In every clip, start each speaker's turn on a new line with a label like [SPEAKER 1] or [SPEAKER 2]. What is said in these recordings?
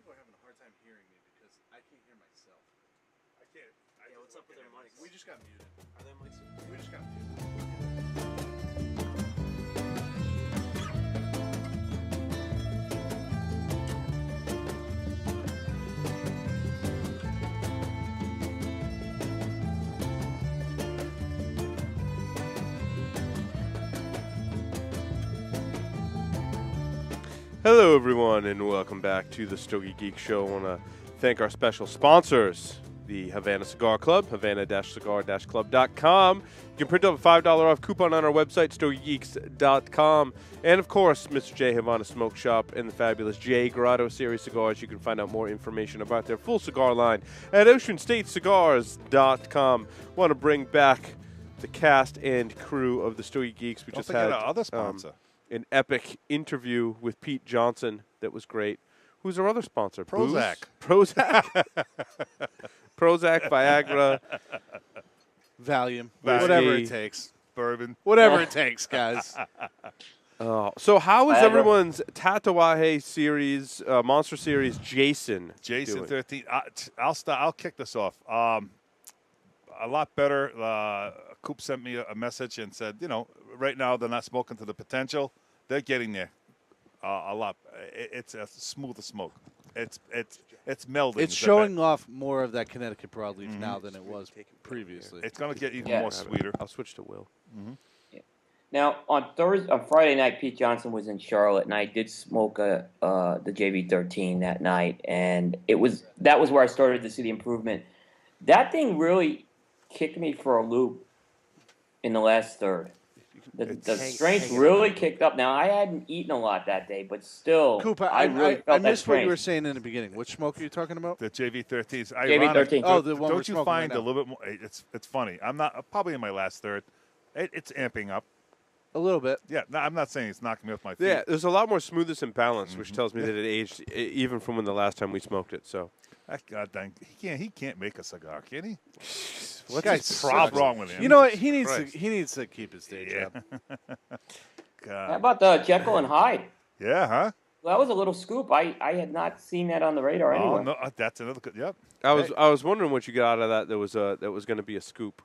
[SPEAKER 1] people are having a hard time hearing me because I can't hear myself.
[SPEAKER 2] I can't.
[SPEAKER 3] Yeah, what's up with their mics?
[SPEAKER 1] We just got muted.
[SPEAKER 3] Are their mics?
[SPEAKER 1] We just got muted.
[SPEAKER 4] Hello, everyone, and welcome back to the Stogie Geek Show. I want to thank our special sponsors, the Havana Cigar Club, havana-cigar-club.com. You can print up a $5 off coupon on our website, stogiegeeks.com. And, of course, Mr. J Havana Smoke Shop and the fabulous J Grotto Series Cigars. You can find out more information about their full cigar line at oceanstatecigars.com. Want to bring back the cast and crew of the Stogie Geeks. We
[SPEAKER 2] Don't
[SPEAKER 4] just
[SPEAKER 2] forget
[SPEAKER 4] had
[SPEAKER 2] our other sponsor.
[SPEAKER 4] an epic interview with Pete Johnson that was great. Who's our other sponsor?
[SPEAKER 2] Prozac.
[SPEAKER 4] Booze? Prozac. Prozac, Viagra.
[SPEAKER 5] Valium,
[SPEAKER 4] Whiskey.
[SPEAKER 5] whatever it takes.
[SPEAKER 2] Bourbon.
[SPEAKER 5] Whatever it takes, guys.
[SPEAKER 4] So how is
[SPEAKER 3] Viagra.
[SPEAKER 4] everyone's Tatawahe series, Monster Series, Jason
[SPEAKER 2] Jason
[SPEAKER 4] doing?
[SPEAKER 2] 13. I'll kick this off. A lot better. Coop sent me a message and said, right now they're not smoking to the potential. They're getting there a lot. It's a smoother smoke. It's melding.
[SPEAKER 5] It's showing off more of that Connecticut broadleaf now than it was previously.
[SPEAKER 2] It's going to get even
[SPEAKER 3] Yeah.
[SPEAKER 2] more sweeter.
[SPEAKER 4] I'll switch to Will.
[SPEAKER 3] Now on Friday night, Pete Johnson was in Charlotte, and I did smoke the JV13 that night, and that was where I started to see the improvement. That thing really kicked me for a loop in the last third. The strength really kicked up. Now I hadn't eaten a lot that day, but still,
[SPEAKER 5] Cooper,
[SPEAKER 3] I really
[SPEAKER 5] I
[SPEAKER 3] felt that
[SPEAKER 5] missed what you were
[SPEAKER 3] strength.
[SPEAKER 5] saying in the beginning. Which smoke are you talking about?
[SPEAKER 2] The JV13s.
[SPEAKER 3] JV13.
[SPEAKER 5] Oh, the one we're
[SPEAKER 2] Don't you
[SPEAKER 5] smoking
[SPEAKER 2] find
[SPEAKER 5] right
[SPEAKER 2] a
[SPEAKER 5] now.
[SPEAKER 2] little bit more? It's funny. I'm not probably in my last third. It's amping up.
[SPEAKER 5] A little bit.
[SPEAKER 2] Yeah, no, I'm not saying it's knocking me off my feet.
[SPEAKER 4] Yeah, there's a lot more smoothness and balance, which tells me that it aged even from when the last time we smoked it. So,
[SPEAKER 2] God dang, he can't make a cigar, can he?
[SPEAKER 5] What
[SPEAKER 2] What's wrong with him?
[SPEAKER 5] You know what? He
[SPEAKER 2] Christ.
[SPEAKER 5] needs to keep his day
[SPEAKER 2] Yeah.
[SPEAKER 5] job.
[SPEAKER 3] How
[SPEAKER 2] God.
[SPEAKER 3] about Jekyll and Hyde?
[SPEAKER 2] Yeah, huh?
[SPEAKER 3] Well, that was a little scoop. I had not seen that on the radar
[SPEAKER 2] Oh
[SPEAKER 3] anywhere.
[SPEAKER 2] no, that's another good. Yep.
[SPEAKER 4] I was wondering what you got out of that. That was going to be a scoop.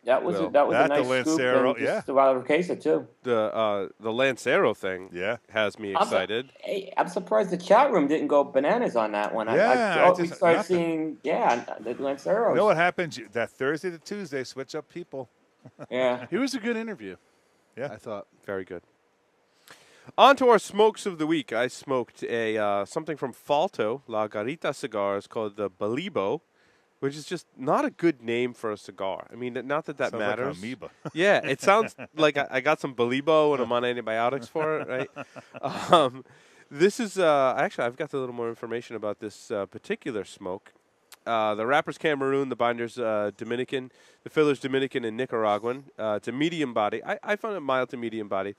[SPEAKER 3] That was
[SPEAKER 4] Well,
[SPEAKER 3] a
[SPEAKER 2] that,
[SPEAKER 3] nice
[SPEAKER 2] the
[SPEAKER 3] scoop.
[SPEAKER 2] Lancero,
[SPEAKER 3] And just about a case or two.
[SPEAKER 4] The Lancero thing
[SPEAKER 2] Yeah.
[SPEAKER 4] has me
[SPEAKER 3] I'm so-
[SPEAKER 4] excited.
[SPEAKER 3] Hey, I'm surprised the chat room didn't go bananas on that one.
[SPEAKER 2] Yeah,
[SPEAKER 3] we started seeing, the Lanceros.
[SPEAKER 2] You know what happens? That Thursday to Tuesday, switch up people.
[SPEAKER 3] Yeah.
[SPEAKER 5] He was a good interview.
[SPEAKER 2] Yeah.
[SPEAKER 5] I thought.
[SPEAKER 4] Very good. On to our smokes of the week. I smoked a something from Falto, La Garita Cigars, called the Balibo, which is just not a good name for a cigar. I mean, not that
[SPEAKER 2] Sounds like an
[SPEAKER 4] matters.
[SPEAKER 2] amoeba.
[SPEAKER 4] Yeah, it sounds like I got some Balibo and I'm on antibiotics for it, right? This is actually I've got a little more information about this particular smoke. The wrapper's Cameroon, the binder's Dominican, the filler's Dominican and Nicaraguan. It's a medium body. I found it mild to medium body.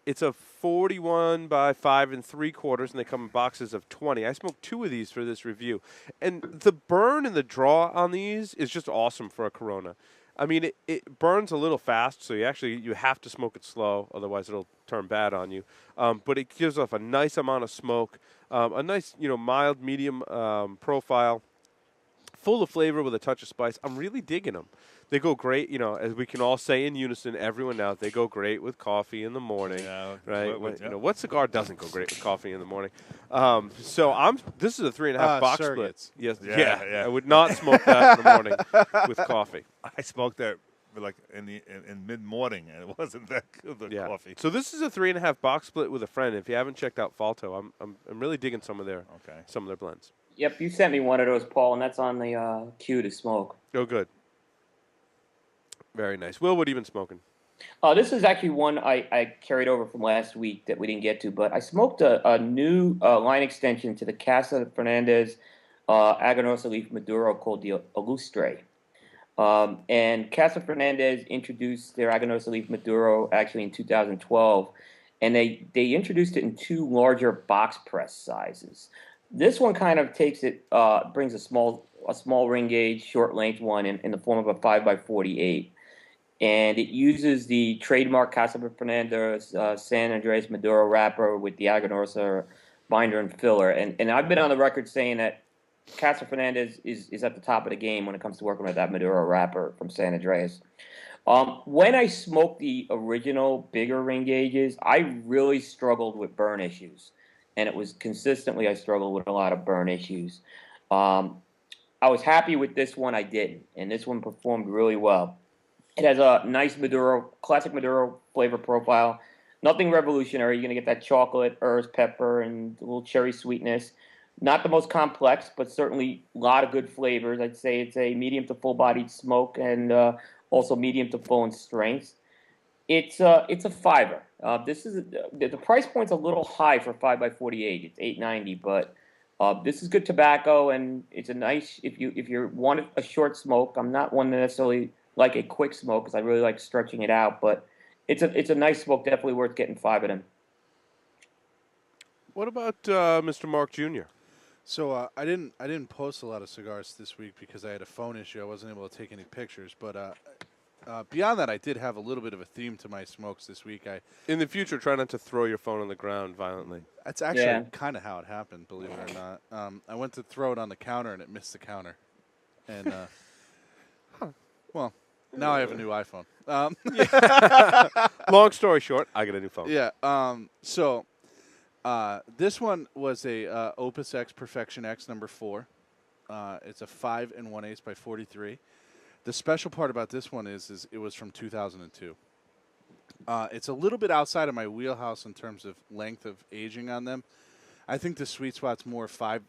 [SPEAKER 4] It's a 41 by 5 3/4, and they come in boxes of 20. I smoked 2 of these for this review, and the burn and the draw on these is just awesome for a Corona. I mean, it burns a little fast, so you have to smoke it slow, otherwise it'll turn bad on you. But it gives off a nice amount of smoke, a nice mild medium profile. Full of flavor with a touch of spice. I'm really digging them. They go great, as we can all say in unison, everyone now, they go great with coffee in the morning,
[SPEAKER 2] Yeah,
[SPEAKER 4] right?
[SPEAKER 2] yeah.
[SPEAKER 4] What cigar doesn't go great with coffee in the morning? This is a 3.5 box
[SPEAKER 5] surrogates.
[SPEAKER 4] split. Yes,
[SPEAKER 2] Yeah.
[SPEAKER 4] I would not smoke that in the morning with coffee.
[SPEAKER 2] I smoked that like in mid morning, and it wasn't that good. The coffee.
[SPEAKER 4] So this is a 3.5 box split with a friend. If you haven't checked out Falto, I'm really digging some of their blends.
[SPEAKER 3] Yep, you sent me one of those, Paul, and that's on the queue to smoke.
[SPEAKER 4] Oh, good. Very nice. Will, what have you been smoking?
[SPEAKER 3] This is actually one I carried over from last week that we didn't get to, but I smoked a new line extension to the Casa Fernandez Aganorsa Leaf Maduro called the Illustre. And Casa Fernandez introduced their Aganorsa Leaf Maduro actually in 2012, and they introduced it in 2 larger box press sizes. This one kind of takes it, brings a small ring gauge, short length one in the form of a 5x48. And it uses the trademark Casa Fernandez San Andres Maduro wrapper with the Aganorsa binder and filler. And I've been on the record saying that Casa Fernandez is at the top of the game when it comes to working with that Maduro wrapper from San Andreas. When I smoked the original bigger ring gauges, I really struggled with burn issues. And it was consistently I struggled with a lot of burn issues. I was happy with this one. I didn't. And this one performed really well. It has a nice Maduro, classic Maduro flavor profile. Nothing revolutionary. You're going to get that chocolate, herbs, pepper, and a little cherry sweetness. Not the most complex, but certainly a lot of good flavors. I'd say it's a medium to full-bodied smoke and also medium to full in strength. It's a fiver. This is the price point's a little high for 5x48. It's $8.90, but this is good tobacco, and it's a nice if you want a short smoke. I'm not one that necessarily like a quick smoke because I really like stretching it out, but it's a nice smoke. Definitely worth getting 5 of them.
[SPEAKER 4] What about Mr. Mark Jr.?
[SPEAKER 5] So I didn't post a lot of cigars this week because I had a phone issue. I wasn't able to take any pictures. But beyond that, I did have a little bit of a theme to my smokes this week.
[SPEAKER 4] In the future, try not to throw your phone on the ground violently.
[SPEAKER 5] That's actually kind of how it happened, believe it or not. I went to throw it on the counter and it missed the counter. And well, now I have a new iPhone.
[SPEAKER 4] Long story short, I get a new phone.
[SPEAKER 5] Yeah. So this one was a Opus X Perfection X number 4. It's a 5 1/8 by 43. The special part about this one is it was from 2002. It's a little bit outside of my wheelhouse in terms of length of aging on them. I think the sweet spot's more 3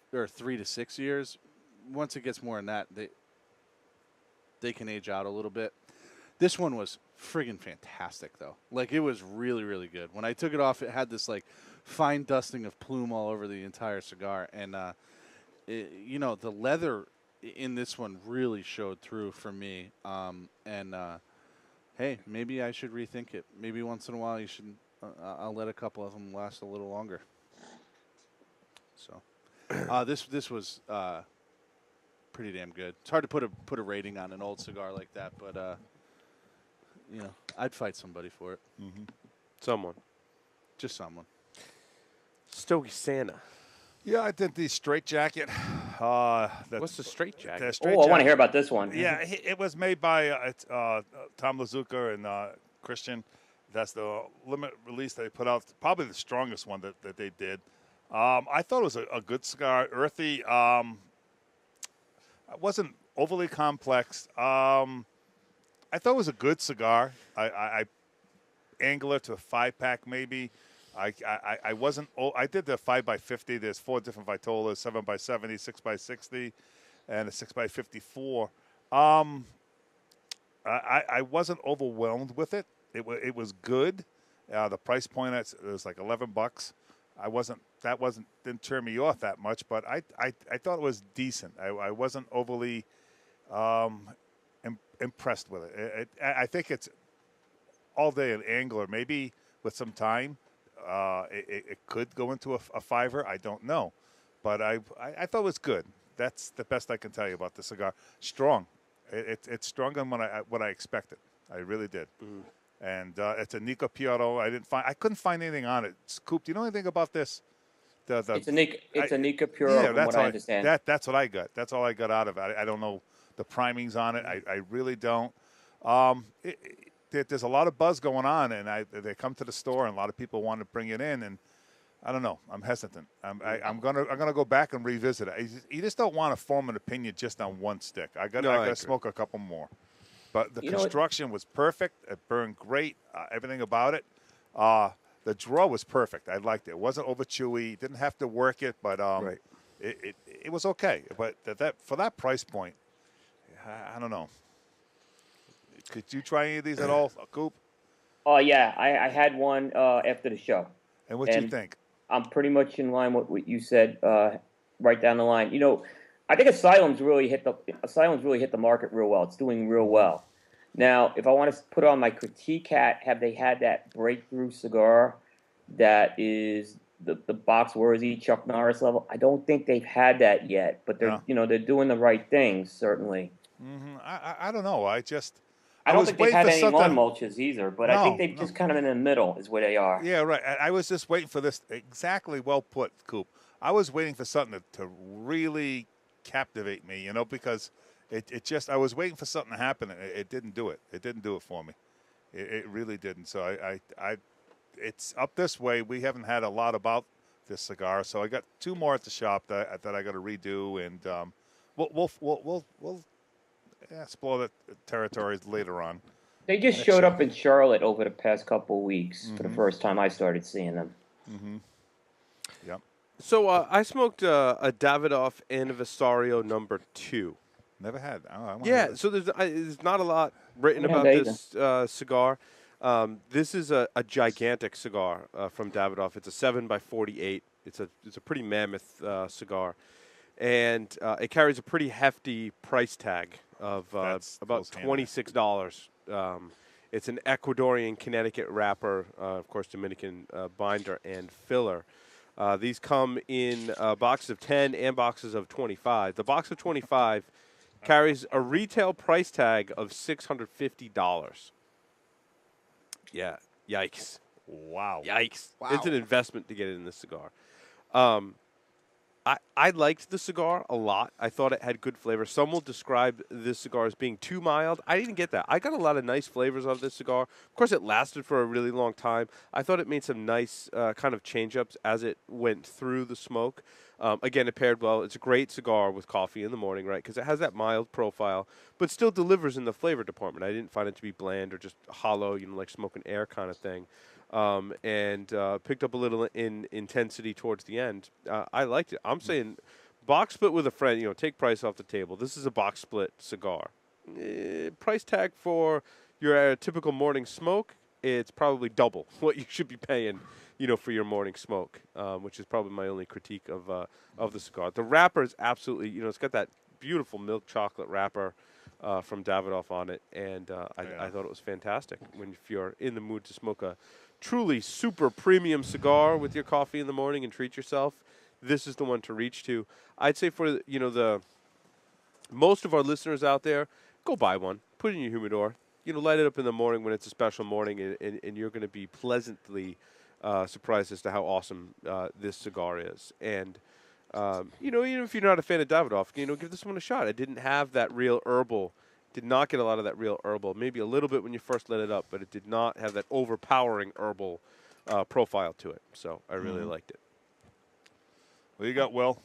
[SPEAKER 5] to 6 years. Once it gets more than that, they can age out a little bit. This one was friggin' fantastic, though. Like, it was really, really good. When I took it off, it had this, like, fine dusting of plume all over the entire cigar. And, the leather in this one really showed through for me. Hey, maybe I should rethink it. Maybe once in a while I'll let a couple of them last a little longer. So, this was pretty damn good. It's hard to put a rating on an old cigar like that, but I'd fight somebody for it.
[SPEAKER 2] Mm-hmm.
[SPEAKER 4] Someone.
[SPEAKER 5] Just someone.
[SPEAKER 4] Stogie Santa.
[SPEAKER 2] Yeah, I did the straight jacket.
[SPEAKER 4] What's the straight jacket?
[SPEAKER 3] I want to hear about this one.
[SPEAKER 2] Yeah, it was made by Tom Lazuka and Christian. That's the limit release they put out. Probably the strongest one that they did. I thought it was a good cigar, earthy. It wasn't overly complex. I thought it was a good cigar. I angular to a 5-pack maybe. I wasn't. I did the 5x50. There's 4 different Vitolas: 7x70, 6x60, and a 6x54. I wasn't overwhelmed with it. It was good. The price point it was like $11. Didn't turn me off that much, but I thought it was decent. I wasn't overly impressed with it. I think it's all day an angler. Maybe with some time, it could go into a fiver. I don't know, but I thought it was good. That's the best I can tell you about the cigar. Strong. It's stronger than what I expected. I really did. Mm. And it's a Nico Piotto. I couldn't find anything on it. Coop, do you know anything about this? It's a
[SPEAKER 3] Nico Piotto, from what I understand.
[SPEAKER 2] That's what I got. That's all I got out of it. I don't know the primings on it. I really don't. There's a lot of buzz going on, and they come to the store, and a lot of people want to bring it in, and I don't know. I'm hesitant. I'm gonna go back and revisit it. You just don't want to form an opinion just on one stick. I got to smoke a couple more. But the construction was perfect. It burned great. Everything about it. The draw was perfect. I liked it. It wasn't over chewy. Didn't have to work it, but it was okay. But that for that price point, I don't know. Could you try any of these at all, Coop?
[SPEAKER 3] Oh yeah, I had one after the show.
[SPEAKER 2] And what do you think?
[SPEAKER 3] I'm pretty much in line with what you said. Right down the line. I think Asylum's really hit the market real well. It's doing real well. Now, if I want to put on my critique hat, have they had that breakthrough cigar that is the box worthy Chuck Norris level? I don't think they've had that yet, but they're doing the right things certainly.
[SPEAKER 2] Mm-hmm. I don't know.
[SPEAKER 3] I don't
[SPEAKER 2] was
[SPEAKER 3] think they've
[SPEAKER 2] waiting
[SPEAKER 3] had
[SPEAKER 2] for
[SPEAKER 3] any
[SPEAKER 2] something.
[SPEAKER 3] lawn mulches either, but I think
[SPEAKER 2] No,
[SPEAKER 3] they've
[SPEAKER 2] no.
[SPEAKER 3] just kind of in the middle is where they are.
[SPEAKER 2] Yeah, right. I was just waiting for this. Exactly, well put, Coop. I was waiting for something to really captivate me, because it just I was waiting for something to happen, and it didn't do it. It didn't do it for me. It really didn't. So it's up this way. We haven't had a lot about this cigar, so I got 2 more at the shop that I got to redo, and we'll explore the territories later on.
[SPEAKER 3] They just
[SPEAKER 2] Next
[SPEAKER 3] showed
[SPEAKER 2] show.
[SPEAKER 3] up in Charlotte over the past couple of weeks for the first time I started seeing them.
[SPEAKER 2] Yep.
[SPEAKER 4] So I smoked a Davidoff Anniversario number 2.
[SPEAKER 2] Never had. Oh, I wanna
[SPEAKER 4] Yeah,
[SPEAKER 2] hear
[SPEAKER 4] so there's not a lot written
[SPEAKER 3] Haven't
[SPEAKER 4] about
[SPEAKER 3] had
[SPEAKER 4] this cigar. This is a gigantic cigar from Davidoff. It's a 7x48. It's a pretty mammoth cigar, and it carries a pretty hefty price tag of about
[SPEAKER 2] goes hand in hand.
[SPEAKER 4] $26. It's an Ecuadorian Connecticut wrapper, of course, Dominican binder and filler. These come in boxes of 10 and boxes of 25. The box of 25 carries a retail price tag of $650. Yeah, yikes.
[SPEAKER 2] Wow.
[SPEAKER 4] Yikes.
[SPEAKER 5] Wow.
[SPEAKER 4] It's an investment to get it in this cigar. I liked the cigar a lot. I thought it had good flavor. Some will describe this cigar as being too mild. I didn't get that. I got a lot of nice flavors of this cigar. Of course, it lasted for a really long time. I thought it made some nice kind of change-ups as it went through the smoke. Again, it paired well. It's a great cigar with coffee in the morning, right? Because it has that mild profile, but still delivers in the flavor department. I didn't find it to be bland or just hollow, like smoking air kind of thing. And picked up a little in intensity towards the end. I liked it. I'm saying box split with a friend, take price off the table. This is a box split cigar. Price tag for your typical morning smoke, it's probably double what you should be paying, for your morning smoke, which is probably my only critique of the cigar. The wrapper is absolutely, it's got that beautiful milk chocolate wrapper from Davidoff on it, and I thought it was fantastic. If you're in the mood to smoke a truly super premium cigar with your coffee in the morning and treat yourself, this is the one to reach to. I'd say for the most of our listeners out there, go buy one, put it in your humidor, light it up in the morning when it's a special morning, and you're going to be pleasantly surprised as to how awesome this cigar is. And even if you're not a fan of Davidoff, give this one a shot. It didn't have that real herbal. Did not get a lot of that real herbal. Maybe a little bit when you first lit it up, but it did not have that overpowering herbal profile to it. So I really liked it.
[SPEAKER 2] What you got, Will?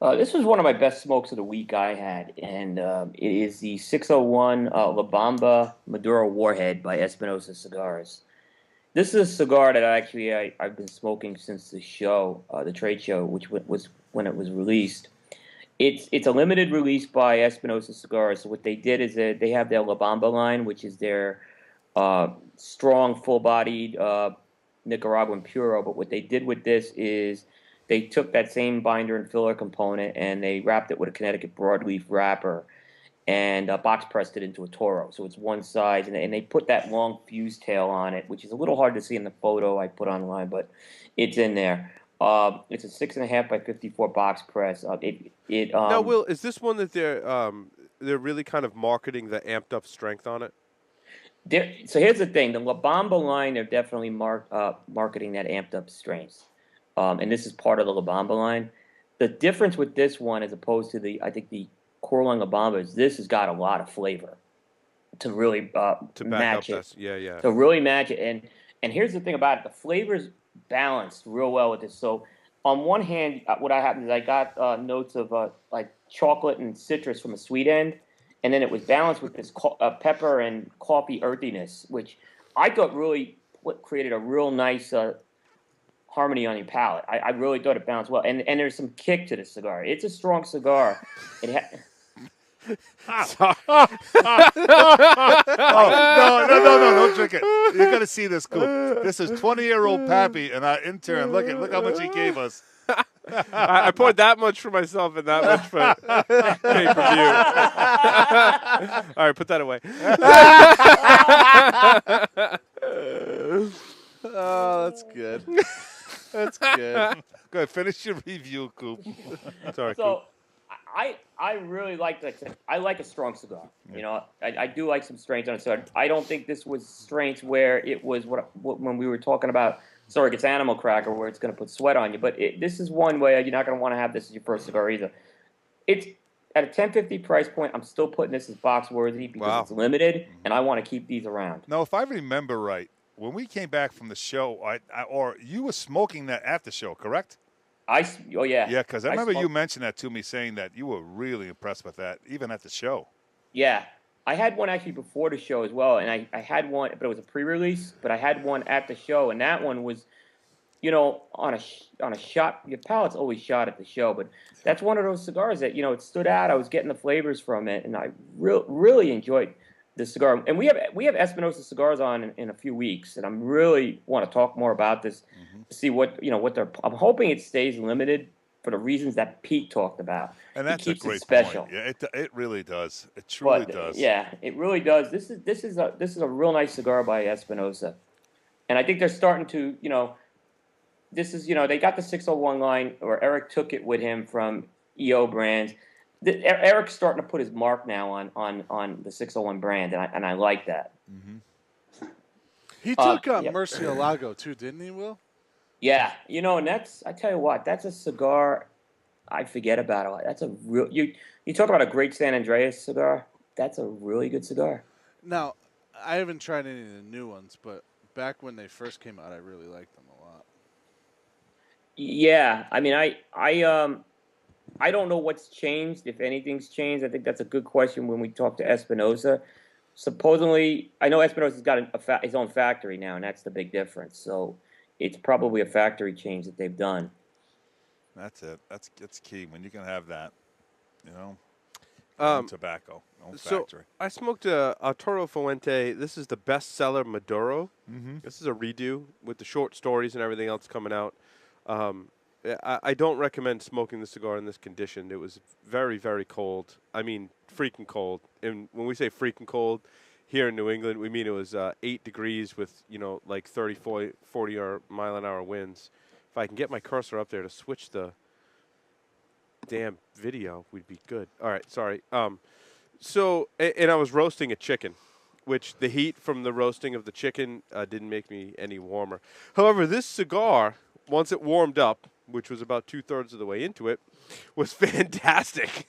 [SPEAKER 3] This was one of my best smokes of the week I had, and it is the 601 La Bamba Maduro Warhead by Espinosa Cigars. This is a cigar that I've been smoking since the show, the trade show, which was when it was released. It's a limited release by Espinosa Cigars. So what they did is that they have their La Bamba line, which is their strong, full-bodied Nicaraguan Puro. But what they did with this is they took that same binder and filler component and they wrapped it with a Connecticut broadleaf wrapper and box pressed it into a Toro. So it's one size, and they put that long fuse tail on it, which is a little hard to see in the photo I put online, but it's in there. It's a 6.5 by 54 box press.
[SPEAKER 4] Now, Will, is this one that they're really kind of marketing the amped up strength on it?
[SPEAKER 3] So here's the thing: the La Bamba line, they're definitely marketing that amped up strength, and this is part of the La Bamba line. The difference with this one, as opposed to the Corline La Bamba, is this has got a lot of flavor to really
[SPEAKER 4] To back
[SPEAKER 3] match
[SPEAKER 4] up
[SPEAKER 3] it.
[SPEAKER 4] yeah.
[SPEAKER 3] To really match it, and here's the thing about it: the flavor's balanced real well with this. So on one hand, what I happened is I got notes of like chocolate and citrus from a sweet end, and then it was balanced with this pepper and coffee earthiness, which I thought really created a real nice harmony on your palate. I really thought it balanced well, and there's some kick to the cigar. It's a strong cigar.
[SPEAKER 2] Oh, no, don't drink it. You're going to see this, Coop. This is 20-year-old Pappy and our intern. Look how much he gave us.
[SPEAKER 4] I poured that much for myself and that much for pay-per-view. All right, put that away.
[SPEAKER 5] Oh, that's good. That's good.
[SPEAKER 2] Go ahead, finish your review, Coop.
[SPEAKER 4] Sorry,
[SPEAKER 3] So I really like I like a strong cigar. You know, I do like some strengths on it. So I don't think this was strengths where it was what when we were talking about. Sorry, it's animal cracker where it's going to put sweat on you. But this is one way you're not going to want to have this as your first cigar either. It's at a 1050 price point. I'm still putting this as box worthy because
[SPEAKER 4] Wow.
[SPEAKER 3] it's limited, and I want to keep these around.
[SPEAKER 2] No, if I remember right, when we came back from the show, or you were smoking that at the show, correct?
[SPEAKER 3] Oh yeah.
[SPEAKER 2] Yeah, because I remember you
[SPEAKER 3] smoked-
[SPEAKER 2] mentioned that to me, saying that you were really impressed with that, even at the show.
[SPEAKER 3] Yeah, I had one actually before the show as well, and I had one, but it was a pre-release. But I had one at the show, and that one was, you know, on a shot. Your palate's always shot at the show, but that's one of those cigars that it stood out. I was getting the flavors from it, and I really enjoyed the cigar. And we have Espinosa cigars on in a few weeks, and I'm really want to talk more about this, to see what they're. I'm hoping it stays limited for the reasons that Pete talked about.
[SPEAKER 2] And that's
[SPEAKER 3] He
[SPEAKER 2] a
[SPEAKER 3] keeps
[SPEAKER 2] great
[SPEAKER 3] it special.
[SPEAKER 2] point. Yeah, it really does. It truly
[SPEAKER 3] But,
[SPEAKER 2] does.
[SPEAKER 3] Yeah, it really does. This is a real nice cigar by Espinosa, and I think they're starting to this is they got the 601 line, or Eric took it with him from EO Brands. Eric's starting to put his mark now on the 601 brand, and I like that.
[SPEAKER 5] He took
[SPEAKER 3] yeah.
[SPEAKER 5] Murcielago too, didn't he, Will?
[SPEAKER 3] Yeah, and I tell you what, that's a cigar I forget about a lot. That's a real you talk about a great San Andreas cigar. That's a really good cigar.
[SPEAKER 5] Now, I haven't tried any of the new ones, but back when they first came out, I really liked them a lot.
[SPEAKER 3] Yeah, I mean, I don't know what's changed, if anything's changed. I think that's a good question when we talk to Espinosa. Supposedly, I know Espinosa's got his own factory now, and that's the big difference. So it's probably a factory change that they've done.
[SPEAKER 2] That's it. That's key when you can have that, tobacco, own
[SPEAKER 4] So
[SPEAKER 2] factory.
[SPEAKER 4] I smoked a Toro Fuente. This is the bestseller Maduro.
[SPEAKER 2] Mm-hmm.
[SPEAKER 4] This is a redo with the short stories and everything else coming out. I don't recommend smoking the cigar in this condition. It was very, very cold. I mean, freaking cold. And when we say freaking cold, here in New England, we mean it was 8 degrees with, like 30, 40 or mile-an-hour winds. If I can get my cursor up there to switch the damn video, we'd be good. All right, sorry. So, and I was roasting a chicken, which the heat from the roasting of the chicken didn't make me any warmer. However, this cigar, once it warmed up, which was about 2/3 of the way into it, was fantastic.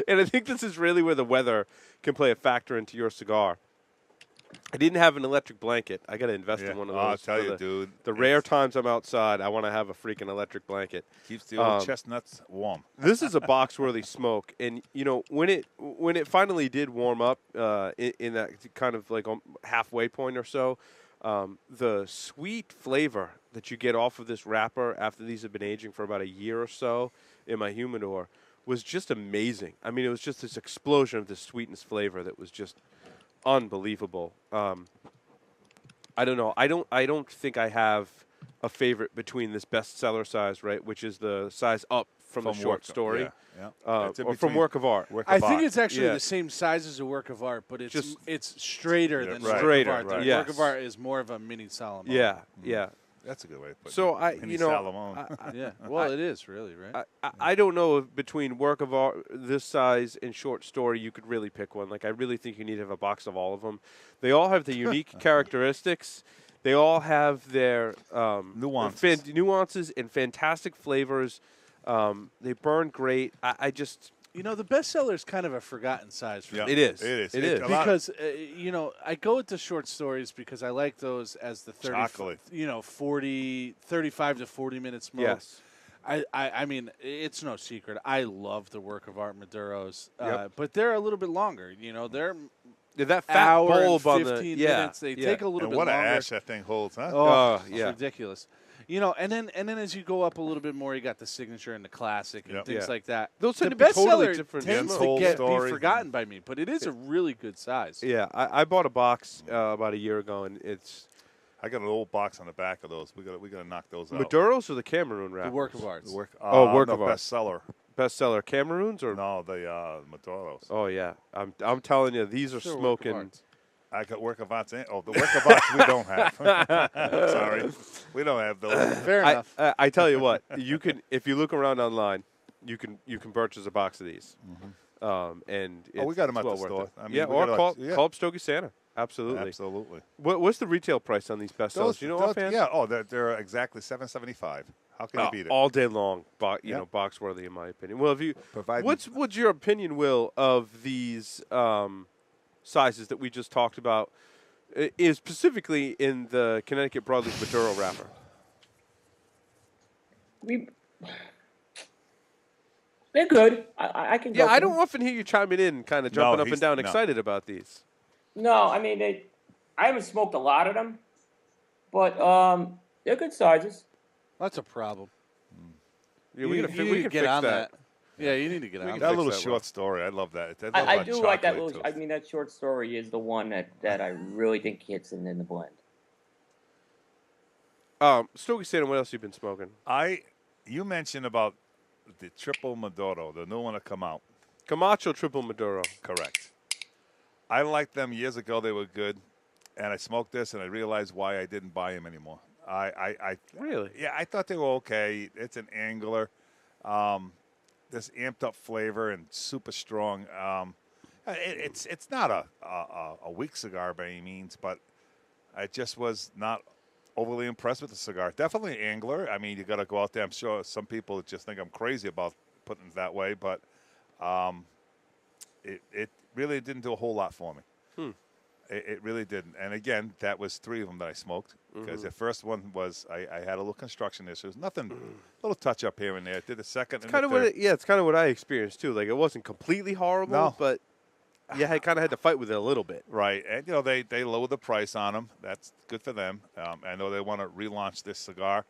[SPEAKER 4] And I think this is really where the weather can play a factor into your cigar. I didn't have an electric blanket. I got to invest in one of those.
[SPEAKER 2] I'll tell
[SPEAKER 4] for
[SPEAKER 2] you, dude.
[SPEAKER 4] The rare times I'm outside, I want to have a freaking electric blanket.
[SPEAKER 2] Keeps the old chestnuts warm.
[SPEAKER 4] This is a box-worthy smoke, and when it finally did warm up in that kind of like halfway point or so, the sweet flavor that you get off of this wrapper after these have been aging for about a year or so in my humidor was just amazing. I mean, it was just this explosion of this sweetness flavor that was just unbelievable. I don't know. I don't think I have a favorite between this bestseller size, right, which is the size up from the short story,
[SPEAKER 2] Yeah.
[SPEAKER 4] or from work of art.
[SPEAKER 5] I think it's actually
[SPEAKER 4] Yeah.
[SPEAKER 5] the same size as a work of art, but it's
[SPEAKER 4] Just-
[SPEAKER 5] it's straighter than
[SPEAKER 2] right.
[SPEAKER 5] a
[SPEAKER 4] Straighter,
[SPEAKER 5] work of art.
[SPEAKER 4] right.
[SPEAKER 5] The
[SPEAKER 4] Yes.
[SPEAKER 5] work of art is more of a mini Solomon.
[SPEAKER 4] Yeah, yeah.
[SPEAKER 2] That's a good way to put
[SPEAKER 4] So
[SPEAKER 2] it. Mini Salomon.
[SPEAKER 5] Yeah. Well, it is really, right?
[SPEAKER 4] I don't know if between work of art this size and short story you could really pick one. Like I really think you need to have a box of all of them. They all have the unique characteristics. They all have their
[SPEAKER 2] Nuances.
[SPEAKER 4] nuances and fantastic flavors. They burn great. I just
[SPEAKER 5] the bestseller is kind of a forgotten size for
[SPEAKER 2] Yeah.
[SPEAKER 5] me.
[SPEAKER 4] It is.
[SPEAKER 2] It is.
[SPEAKER 4] It is.
[SPEAKER 2] A lot-
[SPEAKER 5] Because I go with the short stories because I like those as the
[SPEAKER 2] chocolate.
[SPEAKER 5] 35 to 40 minute smoke.
[SPEAKER 4] yes.
[SPEAKER 5] I mean, it's no secret. I love the work of art Maduros,
[SPEAKER 4] Yep.
[SPEAKER 5] but they're a little bit longer. They're
[SPEAKER 4] Yeah, that fat
[SPEAKER 5] hour and
[SPEAKER 4] bulb on
[SPEAKER 5] 15
[SPEAKER 4] the
[SPEAKER 5] minutes. They take a little
[SPEAKER 2] And
[SPEAKER 5] bit
[SPEAKER 2] what
[SPEAKER 5] longer.
[SPEAKER 2] an ash that thing holds, huh?
[SPEAKER 5] Oh,
[SPEAKER 4] yeah.
[SPEAKER 5] it's ridiculous. And then as you go up a little bit more, you got the signature and the classic and
[SPEAKER 2] Yep.
[SPEAKER 5] things
[SPEAKER 4] Yeah.
[SPEAKER 5] like that.
[SPEAKER 4] Those
[SPEAKER 5] the
[SPEAKER 4] tend to be totally
[SPEAKER 5] bestseller
[SPEAKER 4] different
[SPEAKER 5] tends
[SPEAKER 2] smokes.
[SPEAKER 5] to
[SPEAKER 2] Story.
[SPEAKER 5] be forgotten by me, but it is a really good size.
[SPEAKER 4] Yeah, I bought a box about a year ago, and it's
[SPEAKER 2] I got an old box on the back of those. We got to knock those out.
[SPEAKER 4] Maduros or the Cameroon
[SPEAKER 5] The
[SPEAKER 4] wrappers?
[SPEAKER 5] work of arts.
[SPEAKER 2] The work.
[SPEAKER 4] work
[SPEAKER 2] no,
[SPEAKER 4] of art.
[SPEAKER 2] bestseller.
[SPEAKER 4] Bestseller Cameroons or
[SPEAKER 2] No, the Maduros.
[SPEAKER 4] Oh yeah, I'm telling you, these are
[SPEAKER 5] Sure, work of
[SPEAKER 4] smoking.
[SPEAKER 5] arts.
[SPEAKER 2] I got work of arts. Oh, the work of arts we don't have. Sorry, we don't have those.
[SPEAKER 5] Fair enough.
[SPEAKER 4] I tell you what, you can if you look around online, you can purchase a box of these. And
[SPEAKER 2] we
[SPEAKER 4] it's
[SPEAKER 2] got them at
[SPEAKER 4] well
[SPEAKER 2] the
[SPEAKER 4] worth
[SPEAKER 2] store.
[SPEAKER 4] it.
[SPEAKER 2] I mean,
[SPEAKER 4] yeah,
[SPEAKER 2] we
[SPEAKER 4] or
[SPEAKER 2] got
[SPEAKER 4] call up Stogie Santa. Absolutely.
[SPEAKER 2] Absolutely.
[SPEAKER 4] What's the retail price on these bestsellers? Do you know offhand?
[SPEAKER 2] Yeah. Oh, they're exactly $7.75. How can you beat it?
[SPEAKER 4] All day long,
[SPEAKER 2] Yep.
[SPEAKER 4] box worthy in my opinion. Well,
[SPEAKER 2] Providing-
[SPEAKER 4] what's your opinion, Will, of these sizes that we just talked about? Is specifically in the Connecticut Broadleaf Maduro wrapper.
[SPEAKER 3] They're good. I can.
[SPEAKER 4] Yeah,
[SPEAKER 3] go
[SPEAKER 4] I
[SPEAKER 3] for
[SPEAKER 4] don't
[SPEAKER 3] them.
[SPEAKER 4] often hear you chiming in, kind of
[SPEAKER 2] No,
[SPEAKER 4] jumping up and down,
[SPEAKER 2] no.
[SPEAKER 4] excited about these.
[SPEAKER 3] No, I mean I haven't smoked a lot of them, but they're good sizes.
[SPEAKER 5] That's a problem.
[SPEAKER 4] Yeah, we
[SPEAKER 5] You
[SPEAKER 4] can
[SPEAKER 5] need to
[SPEAKER 4] fix
[SPEAKER 5] get on
[SPEAKER 4] that.
[SPEAKER 5] Yeah, you need to get on
[SPEAKER 4] can
[SPEAKER 2] That
[SPEAKER 5] that.
[SPEAKER 4] fix
[SPEAKER 2] little
[SPEAKER 4] that,
[SPEAKER 2] short
[SPEAKER 4] Will.
[SPEAKER 2] story, I love that.
[SPEAKER 3] I do like that
[SPEAKER 2] chocolate,
[SPEAKER 3] little.
[SPEAKER 2] too.
[SPEAKER 3] I mean, that short story is the one that I really think hits in the blend.
[SPEAKER 4] Stogie Santa, what else you been smoking?
[SPEAKER 2] You mentioned about the triple Maduro, the new one to come out.
[SPEAKER 4] Camacho Triple Maduro.
[SPEAKER 2] Correct. I liked them years ago. They were good. And I smoked this, and I realized why I didn't buy them anymore.
[SPEAKER 4] Really?
[SPEAKER 2] Yeah, I thought they were okay. It's an angler. This amped up flavor and super strong. It's not a weak cigar by any means, but I just was not overly impressed with the cigar. Definitely an angler. I mean, you got to go out there. I'm sure some people just think I'm crazy about putting it that way, but it really didn't do a whole lot for me. It really didn't. And again, that was 3 of them that I smoked because the first one was I had a little construction issues, nothing, little touch up here and there. Did the second and
[SPEAKER 4] Kind
[SPEAKER 2] the
[SPEAKER 4] of
[SPEAKER 2] third.
[SPEAKER 4] it's kind of what I experienced too. Like it wasn't completely horrible,
[SPEAKER 2] No.
[SPEAKER 4] but yeah, I kind of had to fight with it a little bit.
[SPEAKER 2] Right, and they lowered the price on them. That's good for them. I know they want to relaunch this cigar.